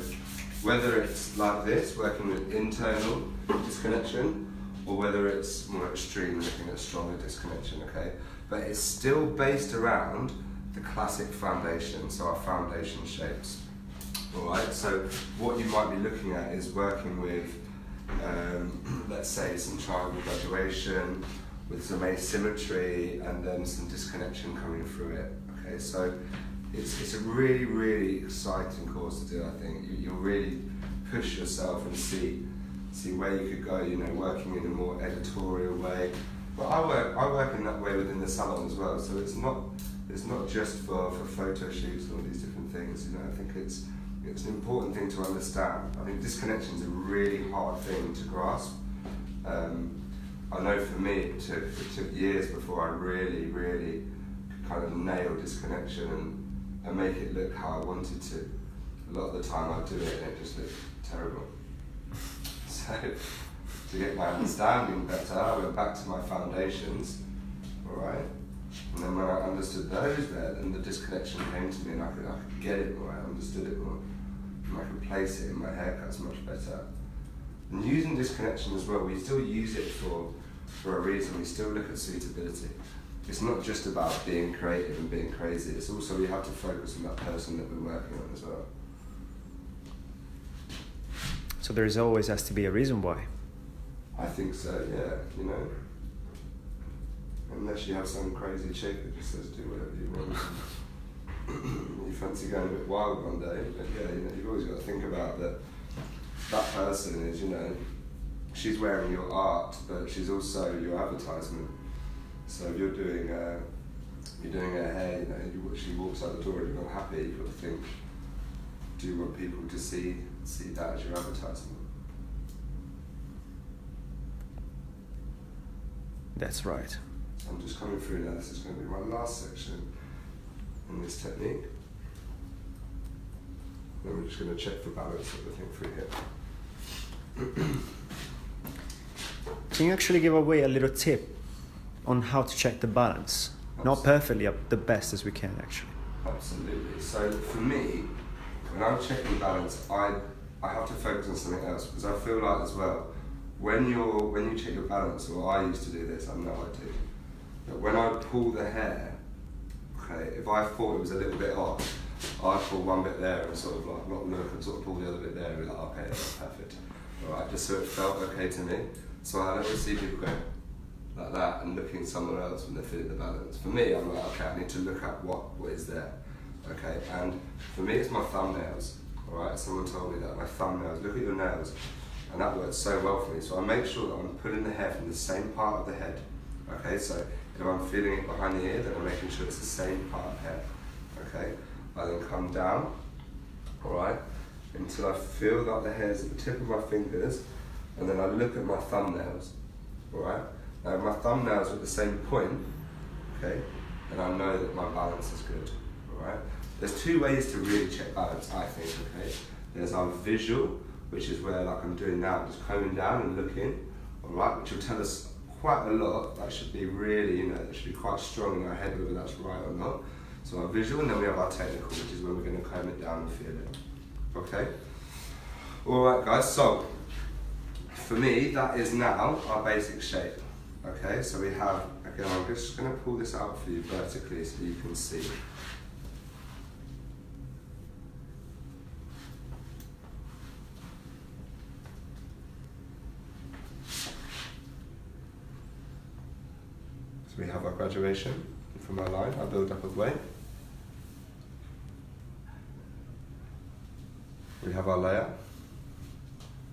whether it's like this, working with internal disconnection, or whether it's more extreme, looking at stronger disconnection, okay? But it's still based around the classic foundation, so our foundation shapes. Alright, so what you might be looking at is working with, let's say, some triangle graduation, with some asymmetry, and then some disconnection coming through it. Okay, so it's a really, really exciting course to do, I think. You'll really push yourself and see where you could go, you know, working in a more editorial way. But I work in that way within the salon as well, so it's not just for photo shoots and all these different things, you know. I think it's an important thing to understand. I think disconnection is a really hard thing to grasp. I know for me it took years before I really could kind of nail disconnection and make it look how I wanted to. a lot of the time I do it and it just looked terrible. So to get my understanding better, I went back to my foundations, alright? And then when I understood those then the disconnection came to me and I could get it more, I understood it more. And I could place it in my haircuts much better. And using disconnection as well, we still use it for a reason. We still look at suitability. It's not just about being creative and being crazy, it's also we have to focus on that person that we're working on as well. So there is always has to be a reason why. I think so, yeah, you know. Unless you have some crazy chick that just says do whatever you want. You fancy going a bit wild one day, but yeah, you know, you've always got to think about that person is, you know, she's wearing your art, but she's also your advertisement. So if you're doing her hair, you know, she walks out the door and you're not happy, you've got to think, do you want people to see that as your advertisement? That's right. So I'm just coming through now, this is going to be my last section in this technique. Then we're just going to check for balance everything through here. Can you actually give away a little tip on how to check the balance? Not perfectly, the best as we can actually. Absolutely. So for me, when I'm checking balance, I have to focus on something else because I feel like as well, when you check your balance, or I used to do this, I know I do, but when I pull the hair, okay, if I thought it was a little bit off, I'd pull one bit there and sort of like not look and sort of pull the other bit there and be like, okay, that's perfect. Alright, just so it felt okay to me. So I don't see people going like that and looking somewhere else when they're feeling the balance. For me, I'm like, okay, I need to look at what is there. Okay, and for me it's my thumbnails. Alright, someone told me that, my thumbnails, look at your nails. And that works so well for me. So I make sure that I'm pulling the hair from the same part of the head. Okay, so if I'm feeling it behind the ear, then I'm making sure it's the same part of hair. Okay, I then come down, alright, until I feel that the hair's at the tip of my fingers, and then I look at my thumbnails, alright? Now if my thumbnails are at the same point, okay, then I know that my balance is good, alright? There's two ways to really check balance, I think, okay? There's our visual, which is where, like I'm doing now, just combing down and looking, alright, which will tell us quite a lot. That should be really, you know, that should be quite strong in our head whether that's right or not. So our visual, and then we have our technical, which is when we're going to comb it down and feel it. Okay? Alright guys, so for me, that is now our basic shape. Okay, so we have, again, I'm just going to pull this out for you vertically so you can see. So we have our graduation from our line, our build up of weight. We have our layer,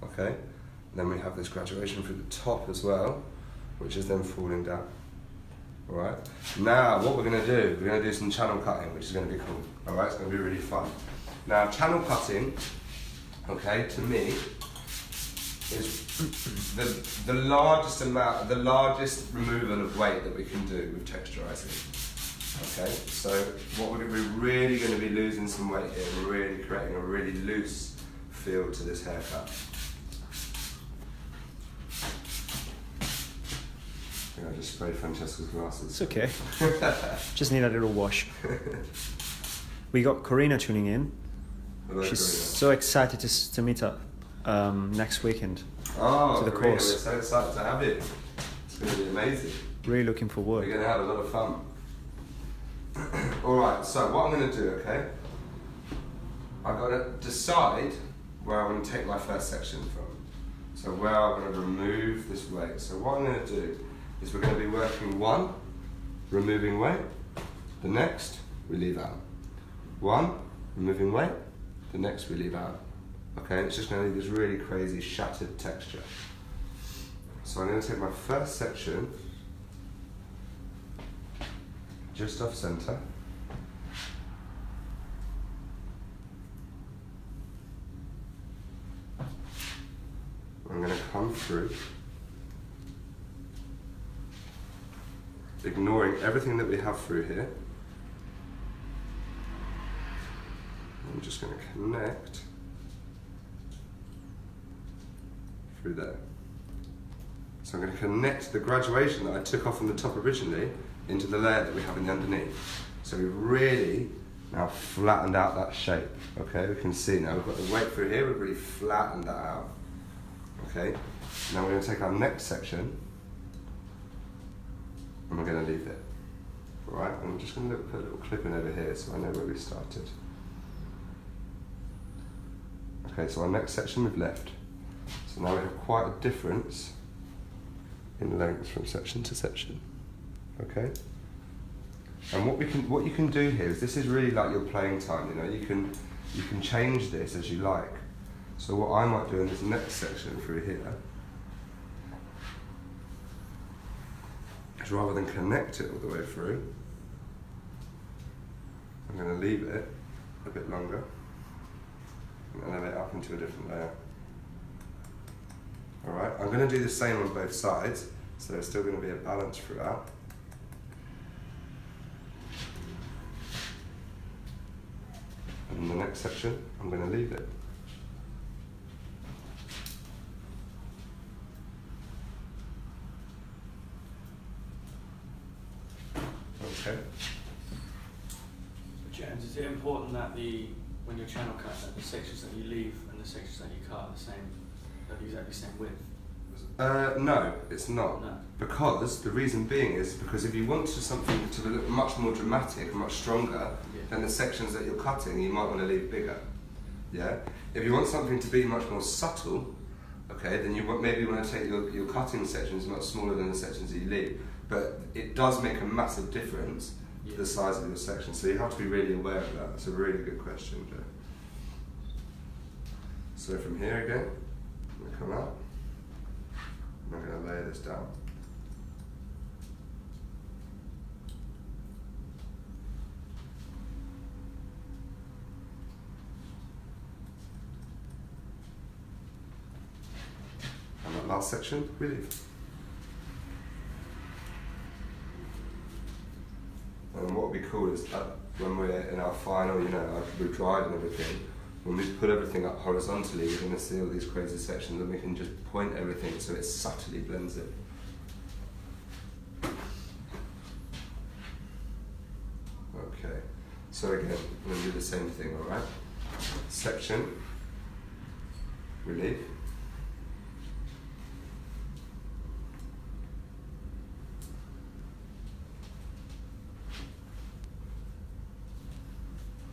okay? And then we have this graduation through the top as well, which is then falling down, all right? Now, what we're gonna do, we're gonna do some channel cutting, which is gonna be cool, all right? It's gonna be really fun. Now, channel cutting, okay, to me, is the largest removal of weight that we can do with texturizing. Okay, so what we're really going to be losing some weight here. We're really creating a really loose feel to this haircut. I think I just sprayed Francesca's glasses. It's okay. Just need a little wash. We got Corina tuning in. Hello, She's Corina. so excited to meet up next weekend. Oh, to the Corina, course. we're so excited to have you. It's going to be amazing. Really looking We're forward. going to have a lot of fun. Alright, so what I'm going to do, okay, I've got to decide where I want to take my first section from. So where I'm going to remove this weight. So what I'm going to do is we're going to be working one, removing weight, the next we leave out. One, removing weight, the next we leave out. Okay, and it's just going to leave this really crazy shattered texture. So I'm going to take my first section just off center. I'm going to come through, ignoring everything that we have through here. I'm just going to connect through there. So I'm going to connect the graduation that I took off from the top originally into the layer that we have in the underneath. So we've really now flattened out that shape. Okay, we can see now we've got the weight through here, we've really flattened that out. Okay, now we're going to take our next section and we're going to leave it. Alright, and I'm just going to put a little clip in over here so I know where we started. Okay, so our next section we've left. So now we have quite a difference in length from section to section. Okay? And what you can do here is, this is really like your playing time, you know, you can change this as you like. So what I might do in this next section through here is, rather than connect it all the way through, I'm going to leave it a bit longer and elevate up into a different layer. Alright, I'm going to do the same on both sides, so there's still going to be a balance throughout. And in the next section, I'm going to leave it. Okay. James, is it important that when you're channel cut, that the sections that you leave and the sections that you cut are the exactly same width? No, it's not. No. Because the reason being is because if you want something to look much more dramatic and much stronger, then the sections that you're cutting, you might want to leave bigger. Yeah. If you want something to be much more subtle, okay, then you maybe want to take your cutting sections much smaller than the sections that you leave. But it does make a massive difference to the size of your section, so you have to be really aware of that. It's a really good question, Joe. So from here again, I'm going to come out. I'm going to layer this down. And that last section, we leave. And what would be cool is that when we're in our final, you know, we've dried and everything, when we put everything up horizontally, we're going to see all these crazy sections and we can just point everything so it subtly blends in. Okay, so again, I'm going to do the same thing, alright? Section, relief.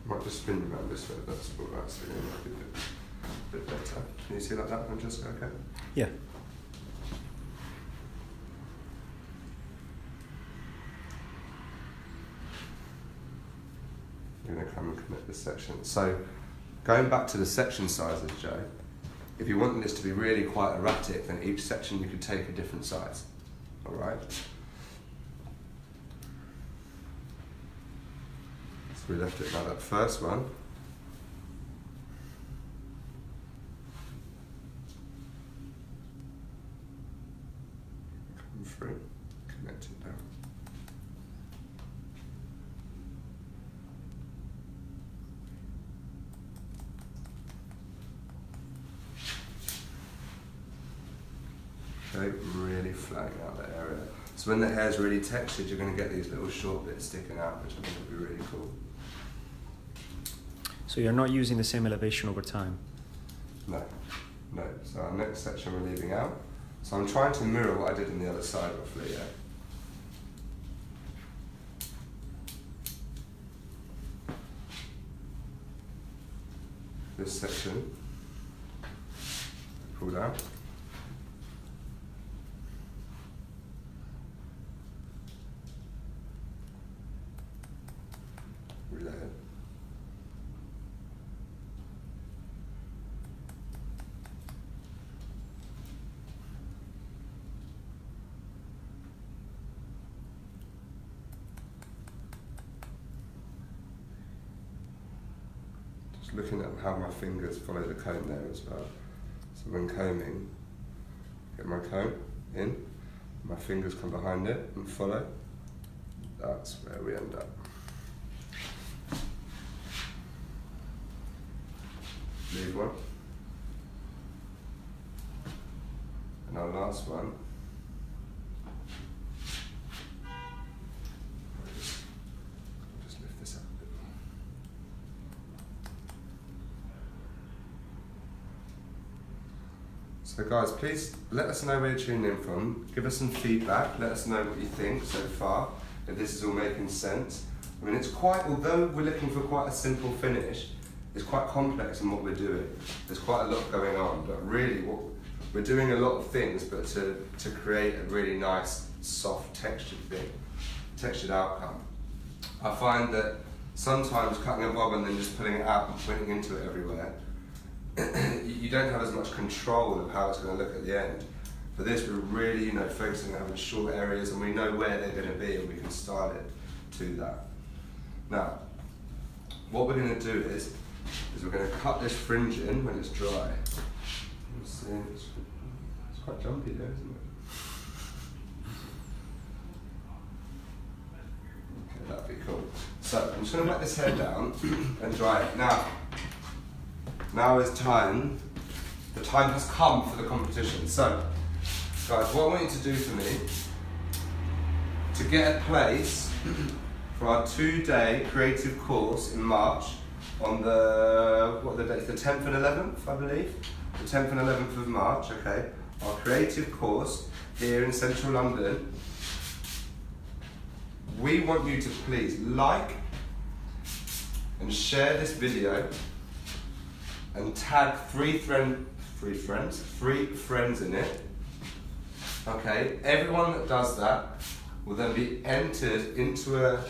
Might just spin around this way, that's alright, so it might be a bit better. Can you see like that, Francesca, okay? Yeah. I'm going to come and connect this section. So, going back to the section sizes, Joe, if you want this to be really quite erratic, then each section you could take a different size, alright? So we left it now, that first one. Come through, connect it down. Okay, really flattening out that area. So when the hair's really textured, you're going to get these little short bits sticking out, which I think will be really cool. So you're not using the same elevation over time? No, no. So our next section we're leaving out. So I'm trying to mirror what I did on the other side roughly, yeah. This section, pulled out. Relayer. Just looking at how my fingers follow the comb there as well. So when combing, get my comb in, my fingers come behind it and follow. That's where we end up. pretty one. And our last one. Just lift this up a bit more. So guys, please let us know where you're tuning in from. Give us some feedback. Let us know what you think so far, if this is all making sense. I mean, it's quite, although we're looking for quite a simple finish, it's quite complex in what we're doing. There's quite a lot going on, but really we're doing a lot of things, but to create a really nice, soft, textured thing, textured outcome. I find that sometimes cutting a bob and then just pulling it out and pointing into it everywhere, you don't have as much control of how it's going to look at the end. For this, we're really, focusing on having short areas, and we know where they're going to be, and we can style it to that. Now, what we're going to do is we're going to cut this fringe in when it's dry. It's quite jumpy there, isn't it? Okay, that'd be cool. So I'm just going to let this hair down and dry it. Now is time. The time has come for the competition. So, guys, what I want you to do for me, to get a place for our 2-day creative course in March, on the 10th and 11th, I believe? The 10th and 11th of March, okay. Our creative course here in central London. We want you to please like and share this video and tag three friends in it. Okay, everyone that does that will then be entered into a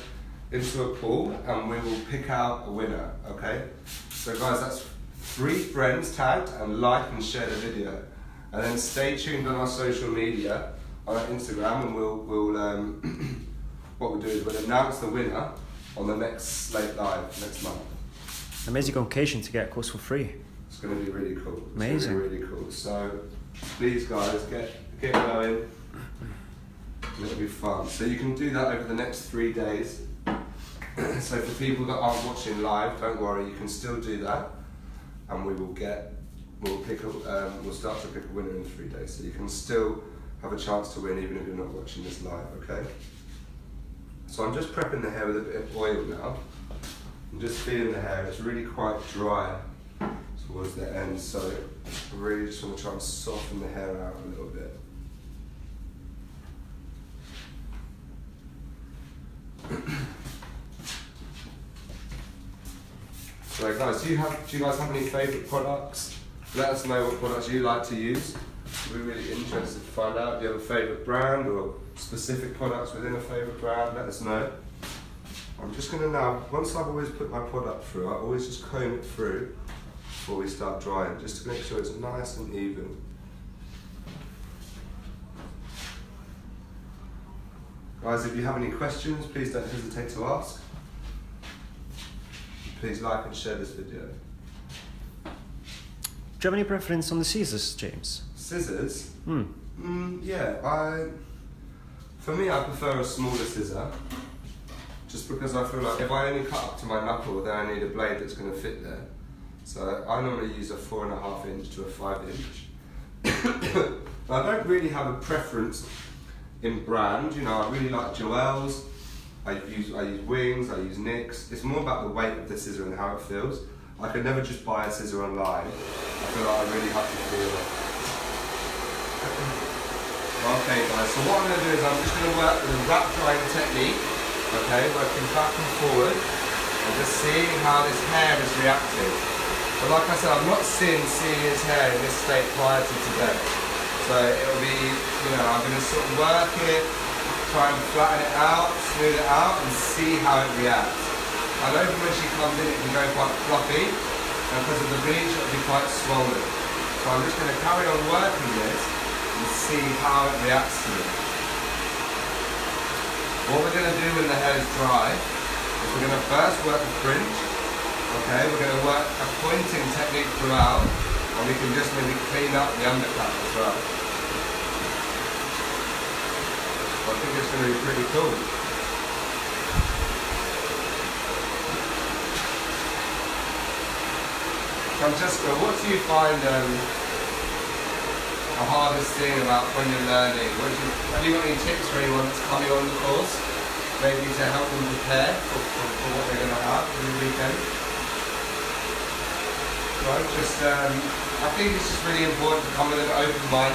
pool, and we will pick out a winner, okay? So guys, that's 3 friends tagged, and like and share the video. And then stay tuned on our social media, on our Instagram, and we'll what we'll do is we'll announce the winner on the next Slate Live next month. Amazing occasion to get a course for free. It's going to be really cool. Amazing. It's really cool. So please guys, get going. It'll be fun. So you can do that over the next 3 days. So for people that aren't watching live, don't worry, you can still do that, and we'll start to pick a winner in 3 days. So you can still have a chance to win even if you're not watching this live, okay? So I'm just prepping the hair with a bit of oil now. I'm just feeling the hair, it's really quite dry towards the end, so I really just want to try and soften the hair out a little bit. So guys, do you guys have any favourite products? Let us know what products you like to use. We're really interested to find out. Do you have a favourite brand or specific products within a favourite brand? Let us know. I'm just going to now, once I've always put my product through, I always just comb it through before we start drying, just to make sure it's nice and even. Guys, if you have any questions, please don't hesitate to ask. Please like and share this video. Do you have any preference on the scissors, James? Scissors? Yeah, for me I prefer a smaller scissor, just because I feel like if I only cut up to my knuckle, then I need a blade that's going to fit there. So I normally use a 4.5 inch to a 5 inch. I don't really have a preference in brand, I really like Joel's. I use Wings, I use NYX. It's more about the weight of the scissor and how it feels. I could never just buy a scissor online. I feel like I really have to feel it. Okay guys, so what I'm going to do is I'm just going to work with a wrap drying technique, okay, working back and forward, and just seeing how this hair is reacting. But like I said, I've not seen Celia's hair in this state prior to today. So it'll be, I'm going to sort of work it, try and flatten it out, smooth it out, and see how it reacts. I know when she comes in it can go quite fluffy, and because of the bleach it'll be quite swollen. So I'm just going to carry on working this and see how it reacts to it. What we're going to do when the hair is dry is we're going to first work the fringe. Okay, we're going to work a pointing technique throughout, and we can just maybe clean up the undercut as well. I think it's going to be pretty cool. Francesca, what do you find the hardest thing about when you're learning? Have you got any tips for anyone that's coming on the course? Maybe to help them prepare for what they're going to have in the weekend? Right, I think it's just really important to come with an open mind.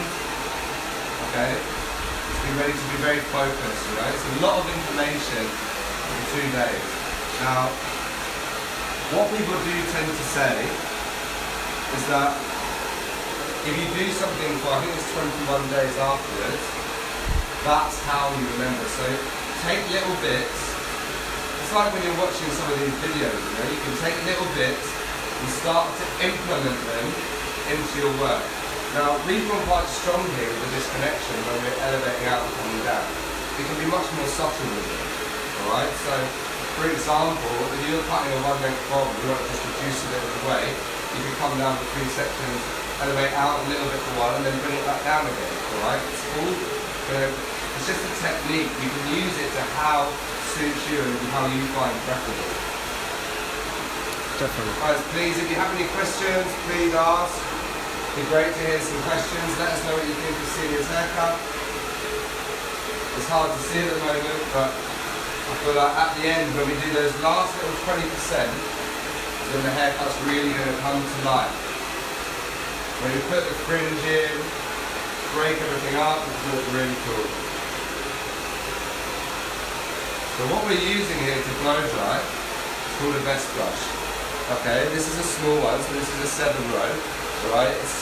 Okay? To be ready to be very focused, you know? It's a lot of information in 2 days. Now, what people do tend to say is that if you do something for, I think it's 21 days afterwards, that's how you remember. So take little bits. It's like when you're watching some of these videos, you know, you can take little bits and start to implement them into your work. Now, we've gone quite strong here with the disconnection when we're elevating out and coming down. It can be much more subtle with it, alright? So, for example, if you're cutting a one-length bob, you want to just reduce a little bit of weight, you can come down to 3 sections, elevate out a little bit for a while, and then bring it back down again, alright? It's all, it's just a technique. You can use it to how suits you and how you find preferable. Definitely. Guys, please, if you have any questions, please ask. It'd be great to hear some questions. Let us know what you think of Celia's haircut. It's hard to see at the moment, but I feel like at the end, when we do those last little 20%, then the haircut's really going to come to life. When we put the fringe in, break everything up, it's going to look really cool. So what we're using here to blow dry is called a vest brush. Okay, this is a small one, so this is a 7 row. Right? It's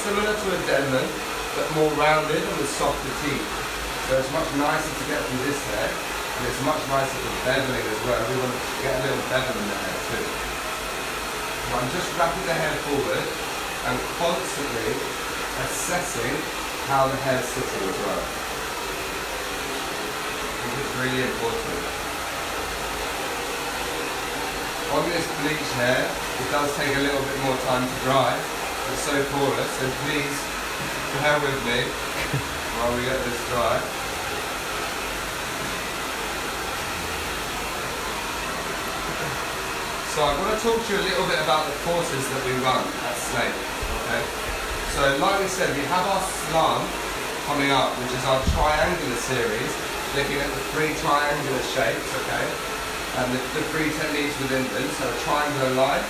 similar to a Denman, but more rounded and with softer teeth. So it's much nicer to get through this hair, and it's much nicer for beveling as well. We want to get a little bevel in the hair too. So I'm just wrapping the hair forward and constantly assessing how the hair is sitting as well. I think it's really important. On this bleached hair, it does take a little bit more time to dry. It's so porous, so please bear with me while we get this dry. So I want to talk to you a little bit about the courses that we run at Slate. Okay? So like we said, we have our slant coming up, which is our triangular series, looking at the 3 triangular shapes, okay? And the 3 techniques within them, so triangular line,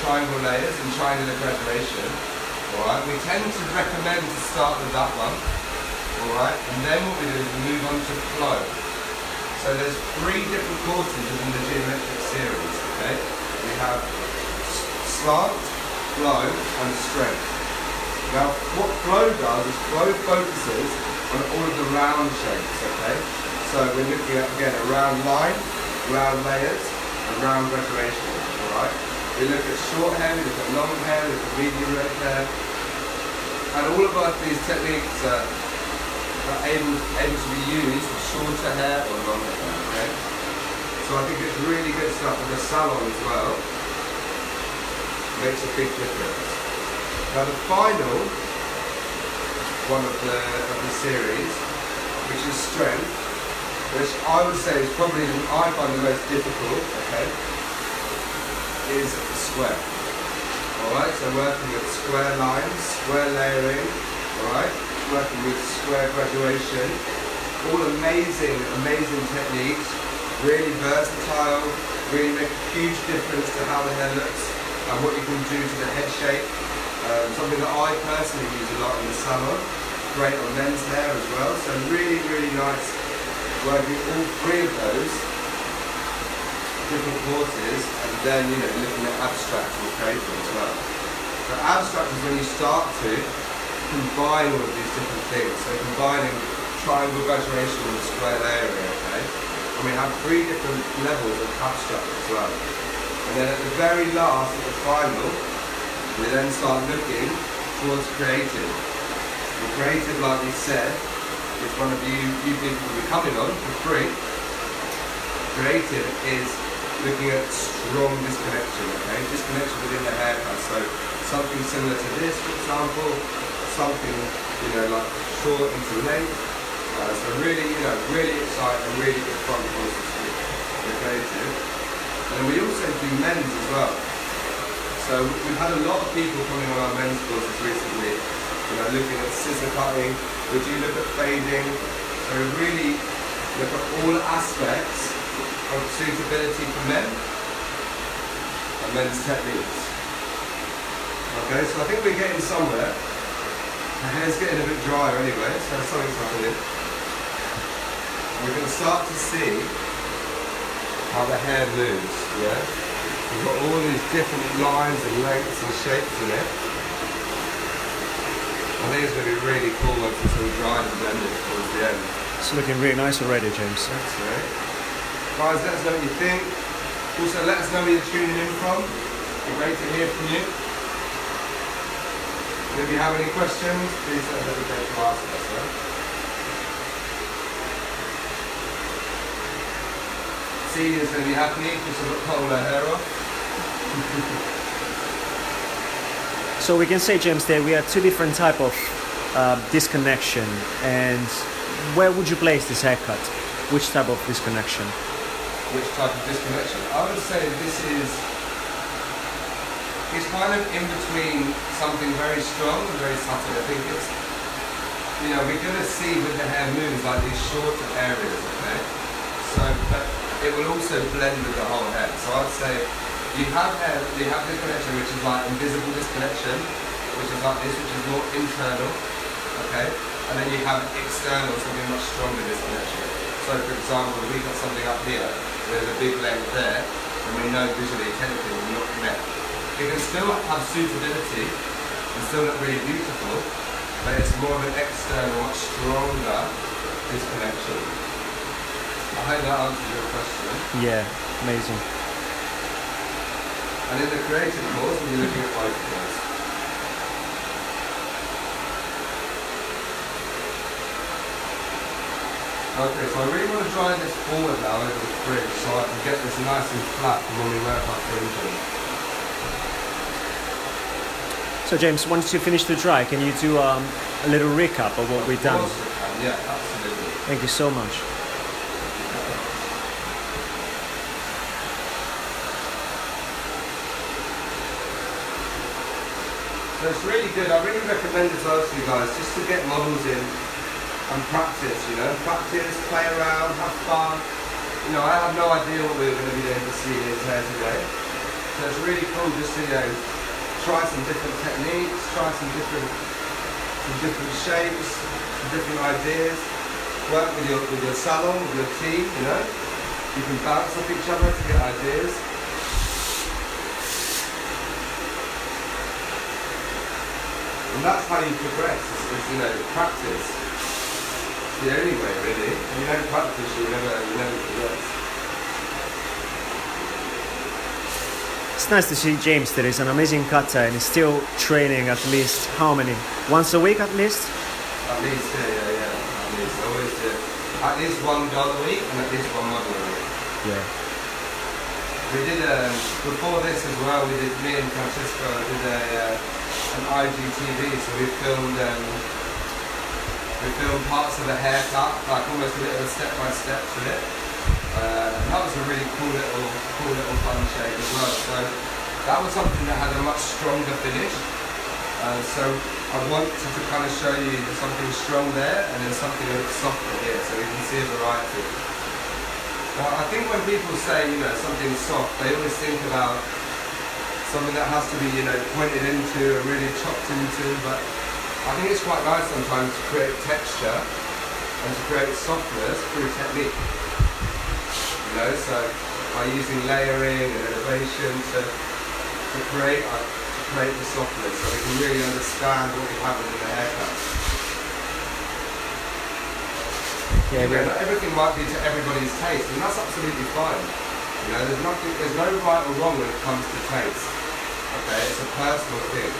triangle layers, and triangular graduation. Alright, we tend to recommend to start with that one. Alright, and then what we do is we move on to flow. So there's 3 different courses within the geometric series, okay? We have slant, flow, and strength. Now, what flow does is flow focuses on all of the round shapes, okay? So we're looking at, again, a round line, round layers, and round graduation, alright? We look at short hair, we look at long hair, we look at medium length hair. And all of these techniques are able to be used for shorter hair or longer hair, okay? So I think it's really good stuff for the salon as well. Makes a big difference. Now the final one of the series, which is strength, which I would say is probably, I find the most difficult, okay, is square. Alright, so working with square lines, square layering, alright, working with square graduation, all amazing techniques, really versatile, really make a huge difference to how the hair looks and what you can do to the head shape. Something that I personally use a lot in the salon, great on men's hair as well, so really, really nice working all 3 of those different courses, and then, you know, looking at abstract and creative as well. So abstract is when you start to combine all of these different things, so combining triangle graduation and square layering, okay? And we have 3 different levels of abstract as well. And then at the very last, at the final, we then start looking towards creative. And creative, like we said, is one of you people will be coming on for free. Creative is looking at strong disconnection, okay? Disconnection within the haircut. So something similar to this, for example, something, you know, like short into length. So really, you know, really exciting, really good fun courses for creative. And then we also do men's as well. So So we've had a lot of people coming on our men's courses recently, looking at scissor cutting, we do look at fading, so we really look at all aspects of suitability for men and men's techniques. Okay, so I think we're getting somewhere. My hair's getting a bit drier anyway, so something's happening. We're going to start to see how the hair moves, yeah? We've got all these different lines and lengths and shapes in it. I think it's going to be really cool once it's all dried and blended towards the end. It's looking really nice already, James. That's right. Guys, let us know what you think. Also, let us know where you're tuning in from. It'd be great to hear from you. And if you have any questions, please don't hesitate to ask us. Celia's going to be happy because I've got cut all her hair off. So we can say, James, that we have two different type of disconnection. And where would you place this haircut? Which type of disconnection? Which type of disconnection? I would say this is, it's kind of in between something very strong and very subtle. I think it's, we're going to see with the hair moves like these shorter areas, okay? So, but it will also blend with the whole hair. So I'd say you have disconnection, which is like invisible disconnection, which is like this, which is more internal, okay? And then you have external, something much stronger disconnection. So for example, if we've got something up here, there's a big length there, and we know visually, technically, we're not connect. It can still have suitability, and still look really beautiful, but it's more of an external, much stronger disconnection. I hope that answers your question. Yeah, amazing. And in the creative course, we'll be looking at both of those. Okay, so I really want to drive this forward now over the fringe so I can get this nice and flat when we work our fringing. So James, once you finish the dry, can you do a little recap of what we've done? Of course I can, yeah, absolutely. Thank you so much. So it's really good. I really recommend this to you guys just to get models in and practice, practice, play around, have fun. I have no idea what we're going to be doing to see his hair today. So it's really cool just to, try some different techniques, try some different shapes, some different ideas. Work with your salon, with your team, You can bounce off each other to get ideas. And that's how you progress, is practice. It's the only way, really. If you don't practice, you never progress. It's nice to see James. There is an amazing cutter and he's still training at least how many? Once a week at least? At least, yeah. At least, always do. At least one girl a week and at least one model a week. Yeah. We did, before this as well, me and Francesco did an IGTV, so we filmed parts of the haircut, like almost a bit of a step-by-step to it. And that was a really cool little fun shape as well. So that was something that had a much stronger finish. So I wanted to kind of show you something strong there and then something a bit softer here, so you can see a variety. Now, I think when people say, something soft, they always think about something that has to be, pointed into and really chopped into, but I think it's quite nice sometimes to create texture and to create softness through technique. So by using layering and elevation to create the softness so we can really understand what we have within the haircut. Yeah, not everything might be to everybody's taste, and that's absolutely fine. There's no right or wrong when it comes to taste. Okay, it's a personal thing.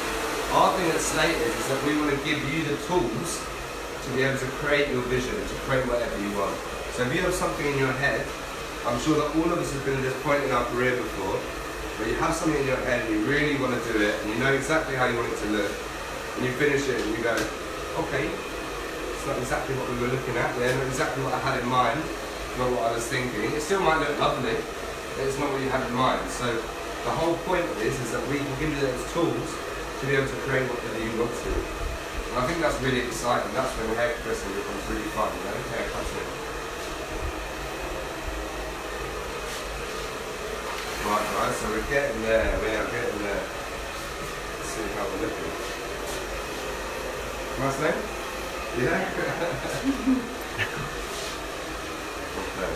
Our thing at Slate is that we want to give you the tools to be able to create your vision, to create whatever you want. So if you have something in your head, I'm sure that all of us have been at this point in our career before, where you have something in your head and you really want to do it, and you know exactly how you want it to look, and you finish it and you go, okay, it's not exactly what we were looking at, not exactly what I had in mind, not what I was thinking. It still might look lovely, but it's not what you had in mind. So the whole point of this is that we can give you those tools to be able to create whatever you want to. And I think that's really exciting. That's when hairdressing becomes really fun, you know, haircutting. Right guys, so we're getting there, we are getting there. Let's see how we're looking. Nice name? Yeah? Okay,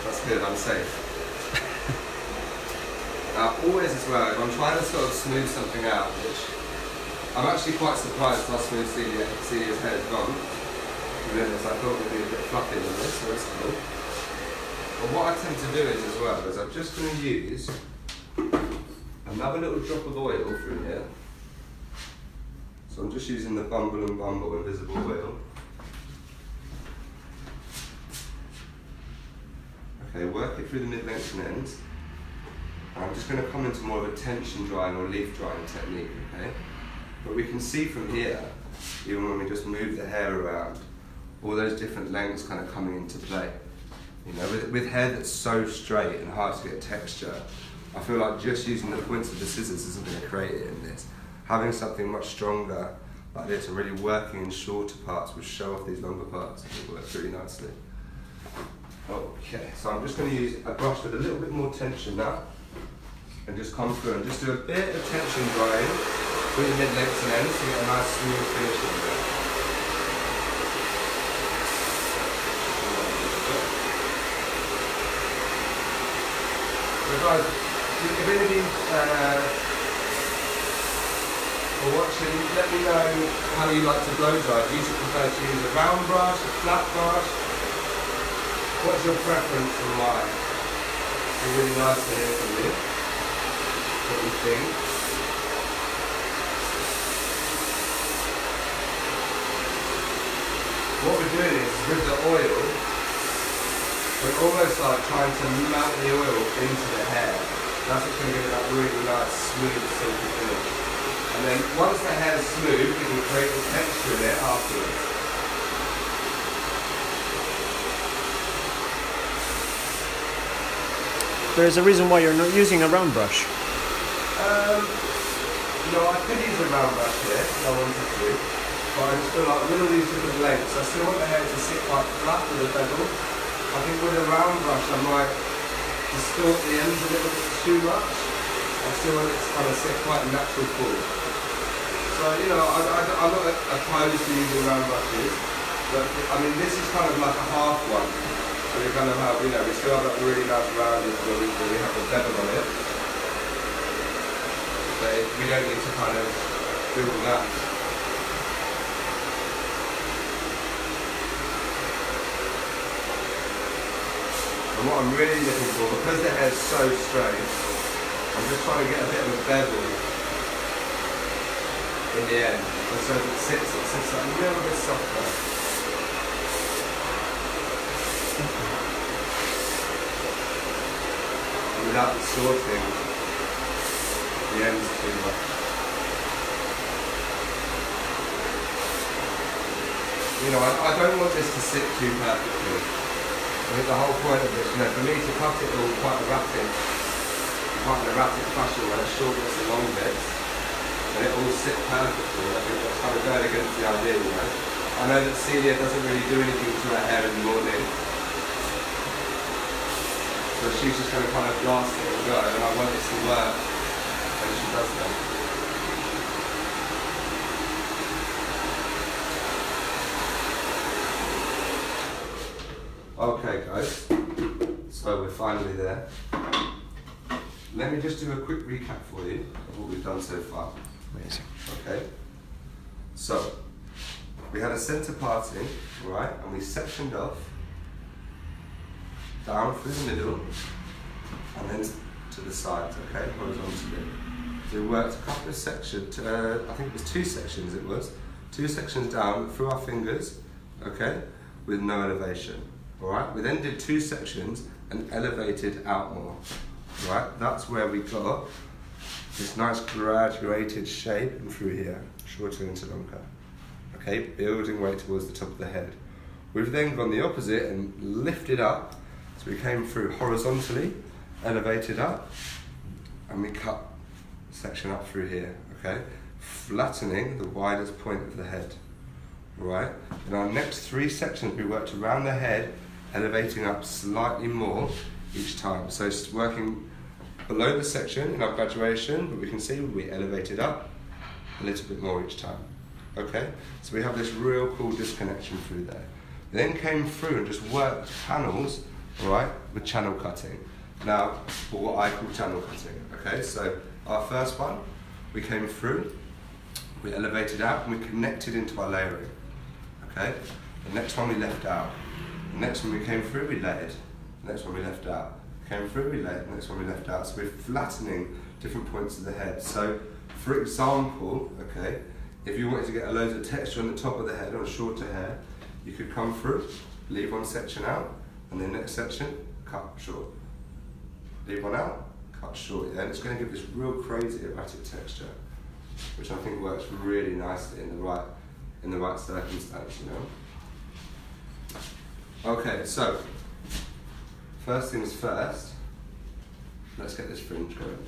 that's good, I'm safe. Now always as well, if I'm trying to sort of smooth something out, which I'm actually quite surprised how smooth Celia's hair has gone. To be honest, I thought it would be a bit fluffy than this, so that's cool. But what I tend to do is as well, is I'm just going to use another little drop of oil through here. So I'm just using the Bumble and Bumble Invisible Oil. Okay, work it through the mid-length and ends. And I'm just going to come into more of a tension drying or leaf drying technique, okay? But we can see from here, even when we just move the hair around, all those different lengths kind of coming into play. You know, with hair that's so straight and hard to get texture, I feel like just using the points of the scissors isn't going to create it in this. Having something much stronger like this and really working in shorter parts will show off these longer parts. It works really nicely. Okay, so I'm just going to use a brush with a little bit more tension now and just come through and just do a bit of tension drying through the mid-lengths and ends to get a nice smooth finish in there. So guys, if any of you are watching, let me know how you like to blow dry. Do you prefer to use a round brush, a flat brush? What's your preference and why? It'd be really nice to hear from you what you think. What we're doing is, with the oil, we're almost like trying to melt the oil into the hair. That's what's going to give it that really nice, smooth, silky finish. And then once the hair is smooth, we can create the texture in it afterwards. There's a reason why you're not using a round brush. No, I could use a round brush here if I wanted to, but I just feel like with all these different lengths, I still want the hair to sit quite flat with a bevel. I think with a round brush I might distort the ends a little bit too much. I still want it to kind of sit quite a natural pull. So, you know, I'm not opposed to using round brushes, but I mean this is kind of like a half one. So we kind of have, you know, we still have that really nice rounded where we have the bevel on it. But we don't need to kind of do all that. And what I'm really looking for, because the hair's so straight, I'm just trying to get a bit of a bevel in the end. And so it sits like a little bit softer. Without distorting the ends too much. You know, I don't want this to sit too perfectly. I think the whole point of this, you know, for me to cut it all quite in an erratic fashion where it's short bits and long bits, and it all sit perfectly, I think that's kind of going against the idea, you know. I know that Celia doesn't really do anything to her hair in the morning. So she's just going to kind of blast it and go, and I want it to work when she does that. Okay guys, so we're finally there. Let me just do a quick recap for you of what we've done so far. Amazing. Okay, so we had a centre parting, right, and we sectioned off down through the middle and then to the sides, okay, horizontally. So we worked a couple of sections, I think it was two sections two sections down through our fingers, okay, with no elevation, alright. We then did two sections and elevated out more, right. That's where we got this nice graduated shape and through here, shorter into longer, okay, building weight towards the top of the head. We've then gone the opposite and lifted up. So we came through horizontally, elevated up, and we cut a section up through here, okay? Flattening the widest point of the head, right? In our next 3 sections, we worked around the head, elevating up slightly more each time. So it's working below the section in our graduation, but we can see we elevated up a little bit more each time, okay? So we have this real cool disconnection through there. We then came through and just worked channels, all right, with channel cutting. Now, or what I call channel cutting, okay? So our first one, we came through, we elevated out, and we connected into our layering, okay? The next one we left out. The next one we came through, we layered. The next one we left out. Came through, we layered. The next one we left out. So we're flattening different points of the head. So, for example, okay, if you wanted to get a load of texture on the top of the head on shorter hair, you could come through, leave one section out, and the next section, cut short. Leave one out, cut short. Yeah? And it's going to give this real crazy erratic texture, which I think works really nicely in the right circumstance, you know. Okay, so first things first, let's get this fringe going.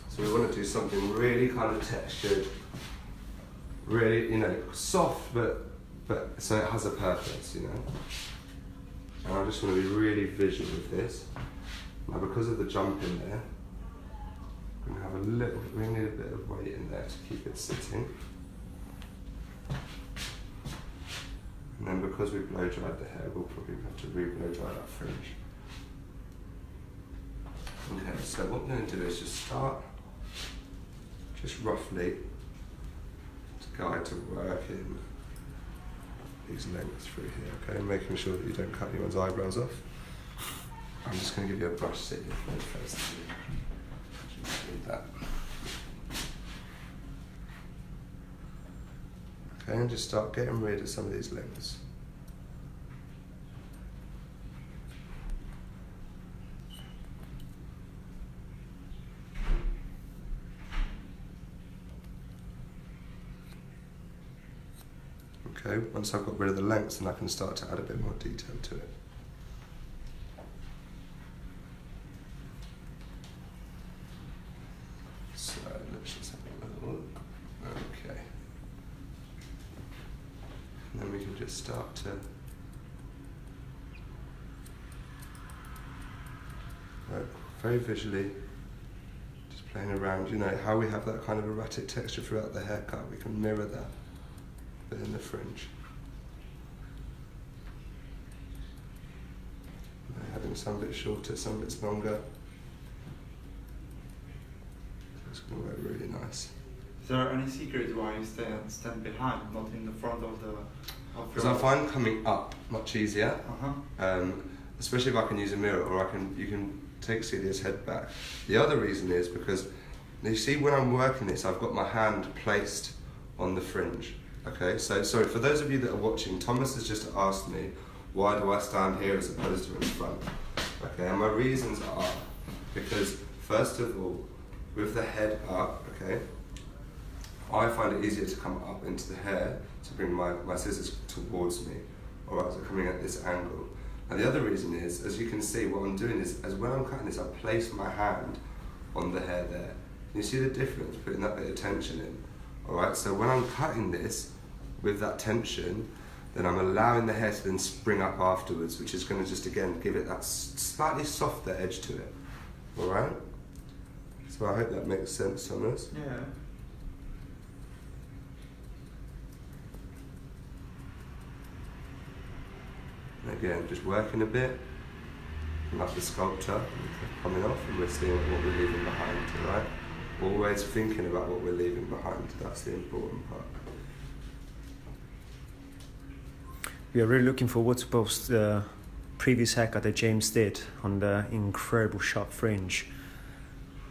So we want to do something really kind of textured, really, you know, soft, but so it has a purpose, you know. And I just want to be really visual with this. Now, because of the jump in there, we're going to have a little, we need a bit of weight in there to keep it sitting. And then because we blow dried the hair, we'll probably have to re-blow dry that fringe. Okay, so what we're going to do is just start, just roughly, to guide to work in these lengths through here, okay? Making sure that you don't cut anyone's eyebrows off. I'm just going to give you a brush sit in your face. Just need that. Okay, and just start getting rid of some of these lengths. Okay, once I've got rid of the lengths, then I can start to add a bit more detail to it. So let's just have a little look. Okay. And then we can just start to work very visually, just playing around, you know, how we have that kind of erratic texture throughout the haircut, we can mirror that but in the fringe. You know, having some bits shorter, some bits longer. So it's going to work really nice. Is there any secret why you stand behind, not in the front of the? Because I find coming up much easier, especially if I can use a mirror, or you can take Celia's head back. The other reason is because you see when I'm working this, I've got my hand placed on the fringe. Okay, so sorry for those of you that are watching. Thomas has just asked me, why do I stand here as opposed to in front? Okay, and my reasons are because first of all, with the head up, okay, I find it easier to come up into the hair to bring my scissors towards me, alright, so coming at this angle. And the other reason is, as you can see, what I'm doing is, as when I'm cutting this, I place my hand on the hair there. You see the difference, putting that bit of tension in, alright? So when I'm cutting this with that tension, then I'm allowing the hair to then spring up afterwards, which is going to just, again, give it that slightly softer edge to it, alright? So I hope that makes sense, Thomas. Yeah. Again, just working a bit, like the sculptor, coming off, and we're seeing what we're leaving behind, right? Always thinking about what we're leaving behind, that's the important part. We are really looking forward to post the previous haircut that James did on the incredible sharp fringe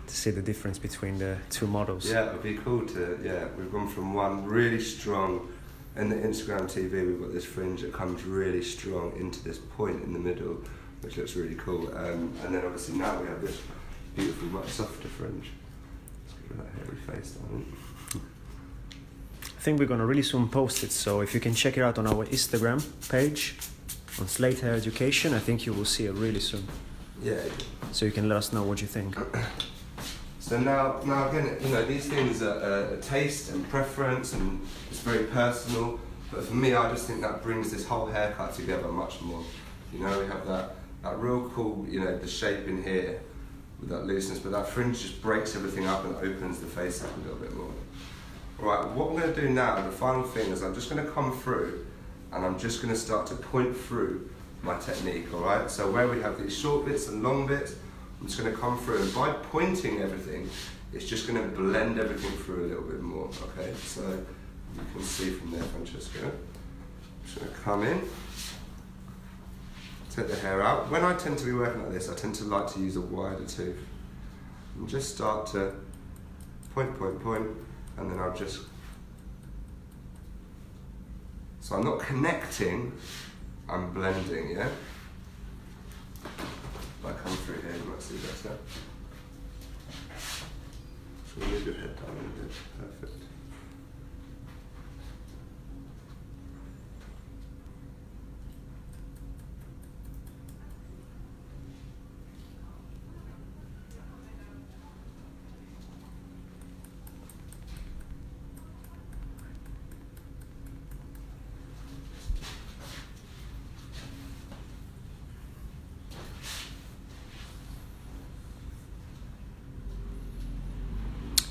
to see the difference between the two models. Yeah, it would be cool to, we've gone from one really strong. In the Instagram TV, we've got this fringe that comes really strong into this point in the middle, which looks really cool. And then obviously now we have this beautiful, much softer fringe. Let's get that hairy face on it. I think we're going to really soon post it, so if you can check it out on our Instagram page, on Slate Hair Education, I think you will see it really soon. Yeah. So you can let us know what you think. So So now again, you know, these things are taste and preference, and it's very personal. But for me, I just think that brings this whole haircut together much more. You know, we have that real cool, you know, the shape in here with that looseness, but that fringe just breaks everything up and opens the face up a little bit more. Right, what we're going to do now, the final thing is I'm just going to come through and I'm just going to start to point through my technique, all right? So where we have these short bits and long bits, I'm just going to come through, and by pointing everything, it's just going to blend everything through a little bit more, okay? So you can see from there, Francesco. I'm just going to come in, take the hair out. When I tend to be working like this, I tend to like to use a wider tooth. And just start to point, and then I'll just... So I'm not connecting, I'm blending, yeah? If I come through here, you might see better. So move your head down a little bit, perfect.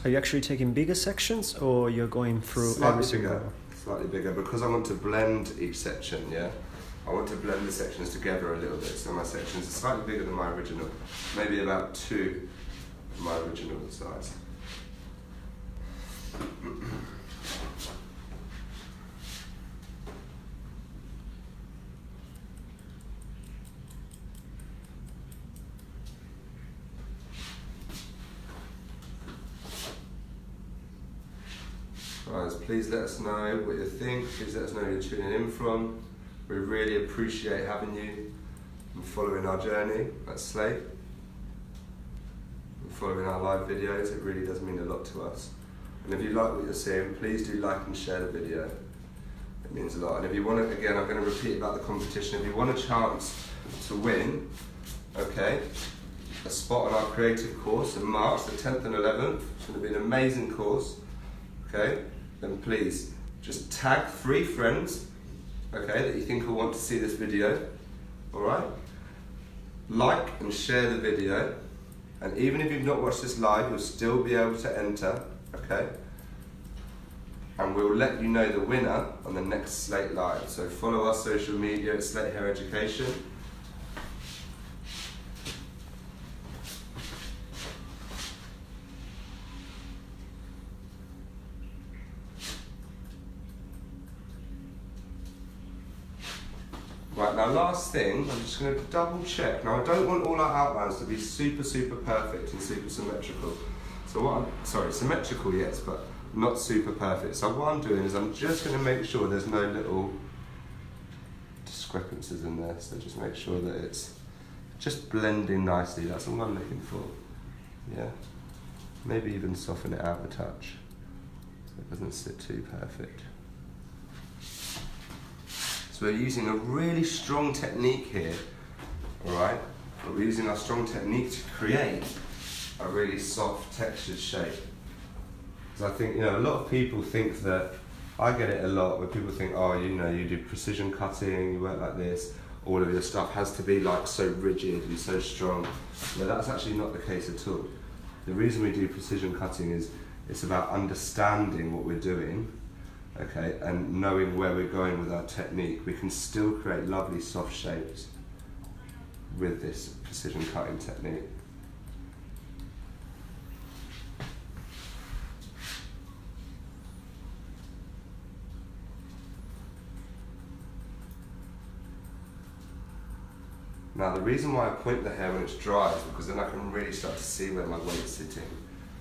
Are you actually taking bigger sections, or you're going through every single? Slightly bigger, because I want to blend each section, yeah? I want to blend the sections together a little bit, so my sections are slightly bigger than my original, maybe about 2 of my original size. Guys, please let us know what you think. Please let us know where you're tuning in from. We really appreciate having you and following our journey at Slate. And following our live videos, it really does mean a lot to us. And if you like what you're seeing, please do like and share the video. It means a lot. And if you want to, again, I'm going to repeat about the competition. If you want a chance to win, okay, a spot on our creative course in March, the 10th and 11th, it's going to be an amazing course, okay? Then please just tag 3 friends, okay, that you think will want to see this video, all right? Like and share the video, and even if you've not watched this live, you'll still be able to enter, okay? And we'll let you know the winner on the next Slate Live. So follow our social media at Slate Hair Education. Right, now last thing, I'm just going to double check. Now I don't want all our outlines to be super perfect and super symmetrical. So what symmetrical yes, but not super perfect. So what I'm doing is I'm just going to make sure there's no little discrepancies in there. So just make sure that it's just blending nicely. That's all I'm looking for. Yeah. Maybe even soften it out a touch so it doesn't sit too perfect. So we're using a really strong technique here, all right? But we're using our strong technique to create a really soft textured shape. Because I think, you know, a lot of people think that, I get it a lot, where people think, oh, you know, you do precision cutting, you work like this, all of your stuff has to be like so rigid and so strong. No, that's actually not the case at all. The reason we do precision cutting is it's about understanding what we're doing, okay, and knowing where we're going with our technique. We can still create lovely soft shapes with this precision cutting technique. Now the reason why I point the hair when it's dry is because then I can really start to see where my weight's sitting,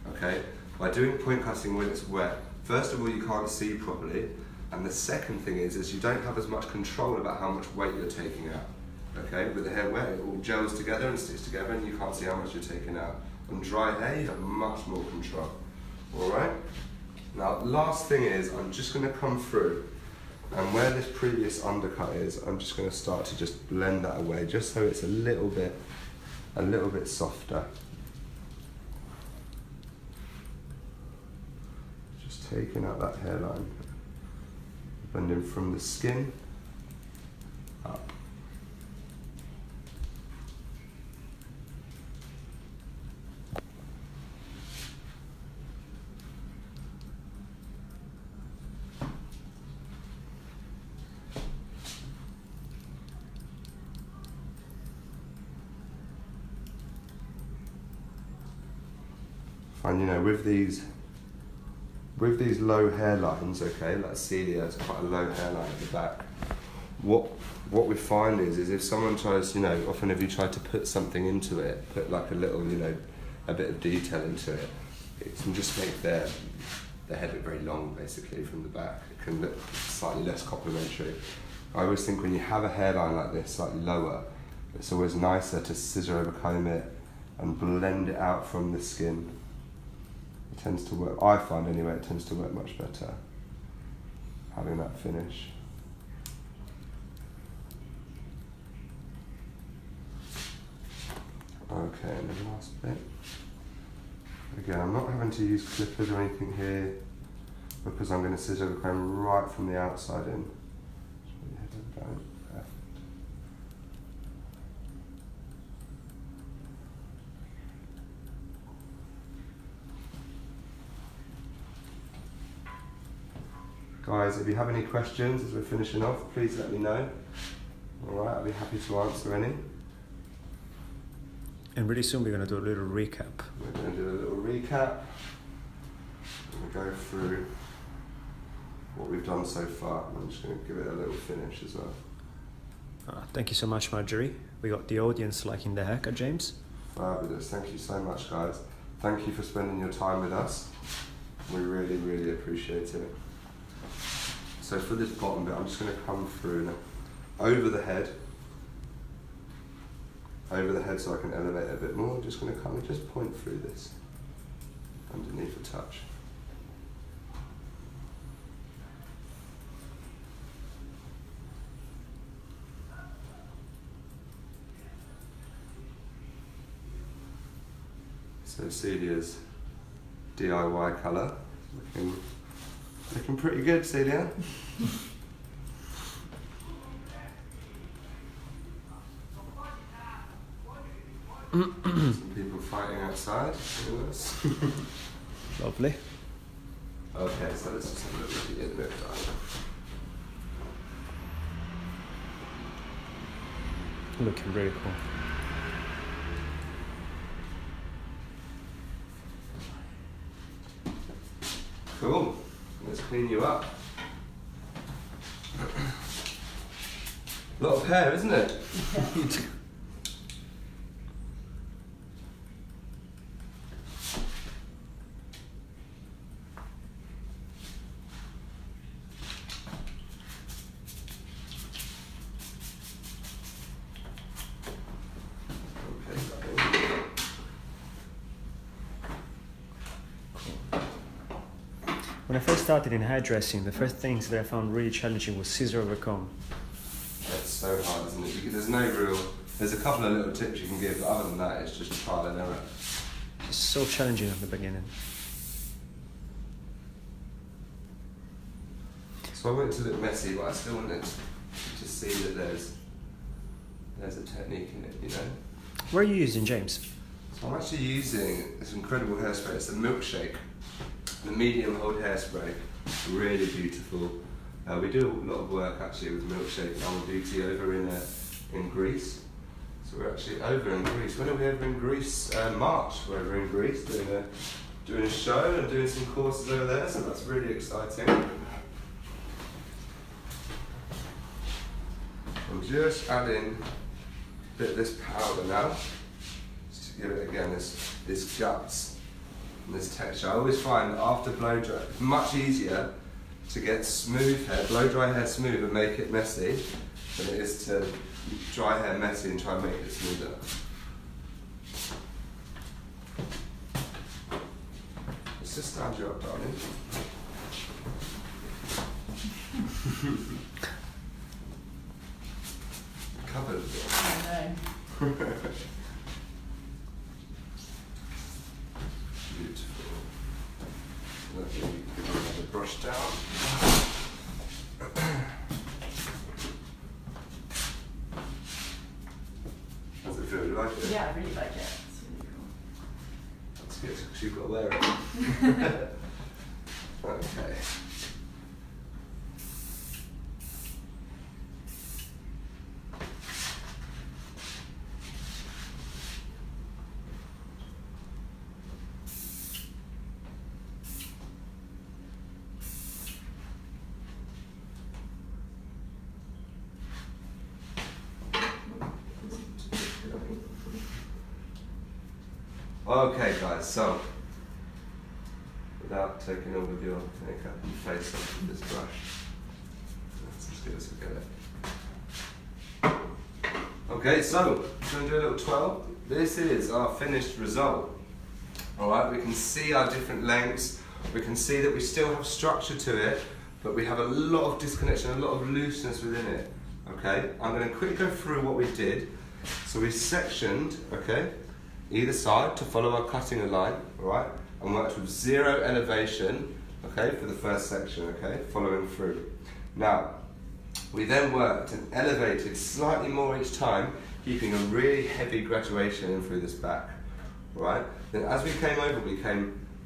okay? By doing point cutting when it's wet, first of all you can't see properly, and the second thing is you don't have as much control about how much weight you're taking out, okay? With the hair wet, it all gels together and sticks together and you can't see how much you're taking out. On dry hair, you have much more control, all right? Now, last thing is, I'm just gonna come through, and where this previous undercut is, I'm just going to start to just blend that away, just so it's a little bit softer. taking out that hairline, blending from the skin up. And you know, with these low hairlines, okay, like Celia has quite a low hairline at the back. What we find is if someone tries, you know, often if you try to put something into it, put like a little, you know, a bit of detail into it, it can just make their head look very long, basically, from the back. It can look slightly less complimentary. I always think when you have a hairline like this, slightly lower, it's always nicer to scissor over comb it and blend it out from the skin. It tends to work, I find anyway, it tends to work much better having that finish. Okay, and then the last bit. Again, I'm not having to use clippers or anything here because I'm going to scissor the comb right from the outside in. Guys, if you have any questions as we're finishing off, please let me know. Alright, I'll be happy to answer any. And really soon we're going to do a little recap. We're going to do a little recap. We're going to go through what we've done so far. I'm just going to give it a little finish as well. Thank you so much, Marjorie. We got the audience liking the haircut, James. Fabulous. Thank you so much, guys. Thank you for spending your time with us. We really, really appreciate it. So for this bottom bit, I'm just going to come through now, over the head so I can elevate it a bit more. I'm just going to come and just point through this underneath a touch. So Celia's DIY colour, looking pretty good, Celia. Some people fighting outside. Lovely. Okay, so let's just have a look at the bit. Looking really cool. Cool. Let's clean you up. A lot of hair, isn't it? When I first started in hairdressing, the first things that I found really challenging was scissor over comb. It's so hard, isn't it? Because there's a couple of little tips you can give, but other than that, it's just trial and error. It's so challenging at the beginning. So I want it to look messy, but I still want it to see that there's a technique in it, you know? What are you using, James? So I'm actually using this incredible hairspray. It's a milkshake. The medium hold hairspray, really beautiful. We do a lot of work actually with milkshake and Almond Beauty over in Greece. So we're actually over in Greece. When are we over in Greece? March. We're over in Greece doing a show and doing some courses over there. So that's really exciting. I'm just adding a bit of this powder now, just to give it again this guts. This texture. I always find after blow dry, it's much easier to get smooth hair, blow dry hair smooth and make it messy than it is to dry hair messy and try and make it smoother. Let's just stand you up, darling. Covered a bit. I know. Beautiful. Let me give you another brush down. How's it feel? You like it? Yeah, I really like it. It's really cool. That's good, because you've got to wear it. Okay. Okay guys, so without taking all of your makeup and face off with this brush, that's as good as we get it. Okay, so we're going to do a little 12. This is our finished result. Alright, we can see our different lengths, we can see that we still have structure to it, but we have a lot of disconnection, a lot of looseness within it. Okay, I'm going to quickly go through what we did. So we sectioned, okay, either side to follow our cutting line, alright, and worked with 0 elevation, okay, for the first section, okay, following through. Now, we then worked and elevated slightly more each time, keeping a really heavy graduation in through this back, alright. Then as we came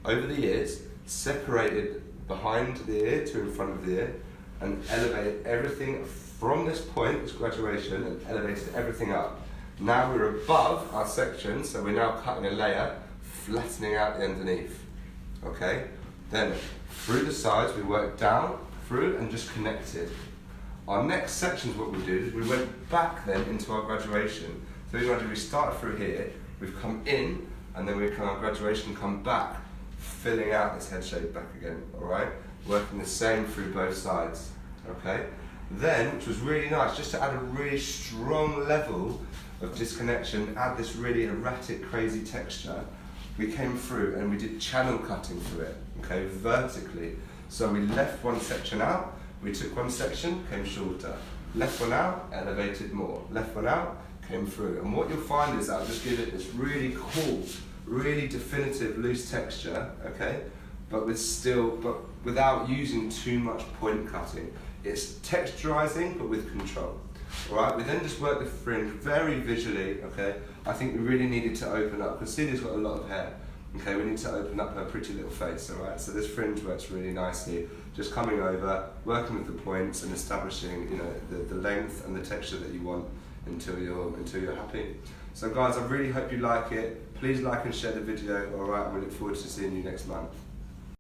over the ears, separated behind the ear to in front of the ear, and elevated everything from this point, this graduation, and elevated everything up. Now we're above our section, so we're now cutting a layer, flattening out the underneath. Okay? Then through the sides, we work down, through, and just connected. Our next sections, what we did is we went back then into our graduation. So we started through here, we've come in, and then we come our graduation, come back, filling out this head shape back again. Alright? Working the same through both sides. Okay? Then, which was really nice, just to add a really strong level of disconnection, add this really erratic, crazy texture, we came through and we did channel cutting through it, okay, vertically. So we left one section out, we took one section, came shorter. Left one out, elevated more. Left one out, came through. And what you'll find is that I'll just give it this really cool, really definitive loose texture, okay, but without using too much point cutting. It's texturizing, but with control. Alright, we then just work the fringe very visually, okay? I think we really needed to open up, because Celia's got a lot of hair, okay? We need to open up her pretty little face, alright? So this fringe works really nicely, just coming over, working with the points and establishing, you know, the length and the texture that you want until you're happy. So guys, I really hope you like it. Please like and share the video, alright? We look forward to seeing you next month.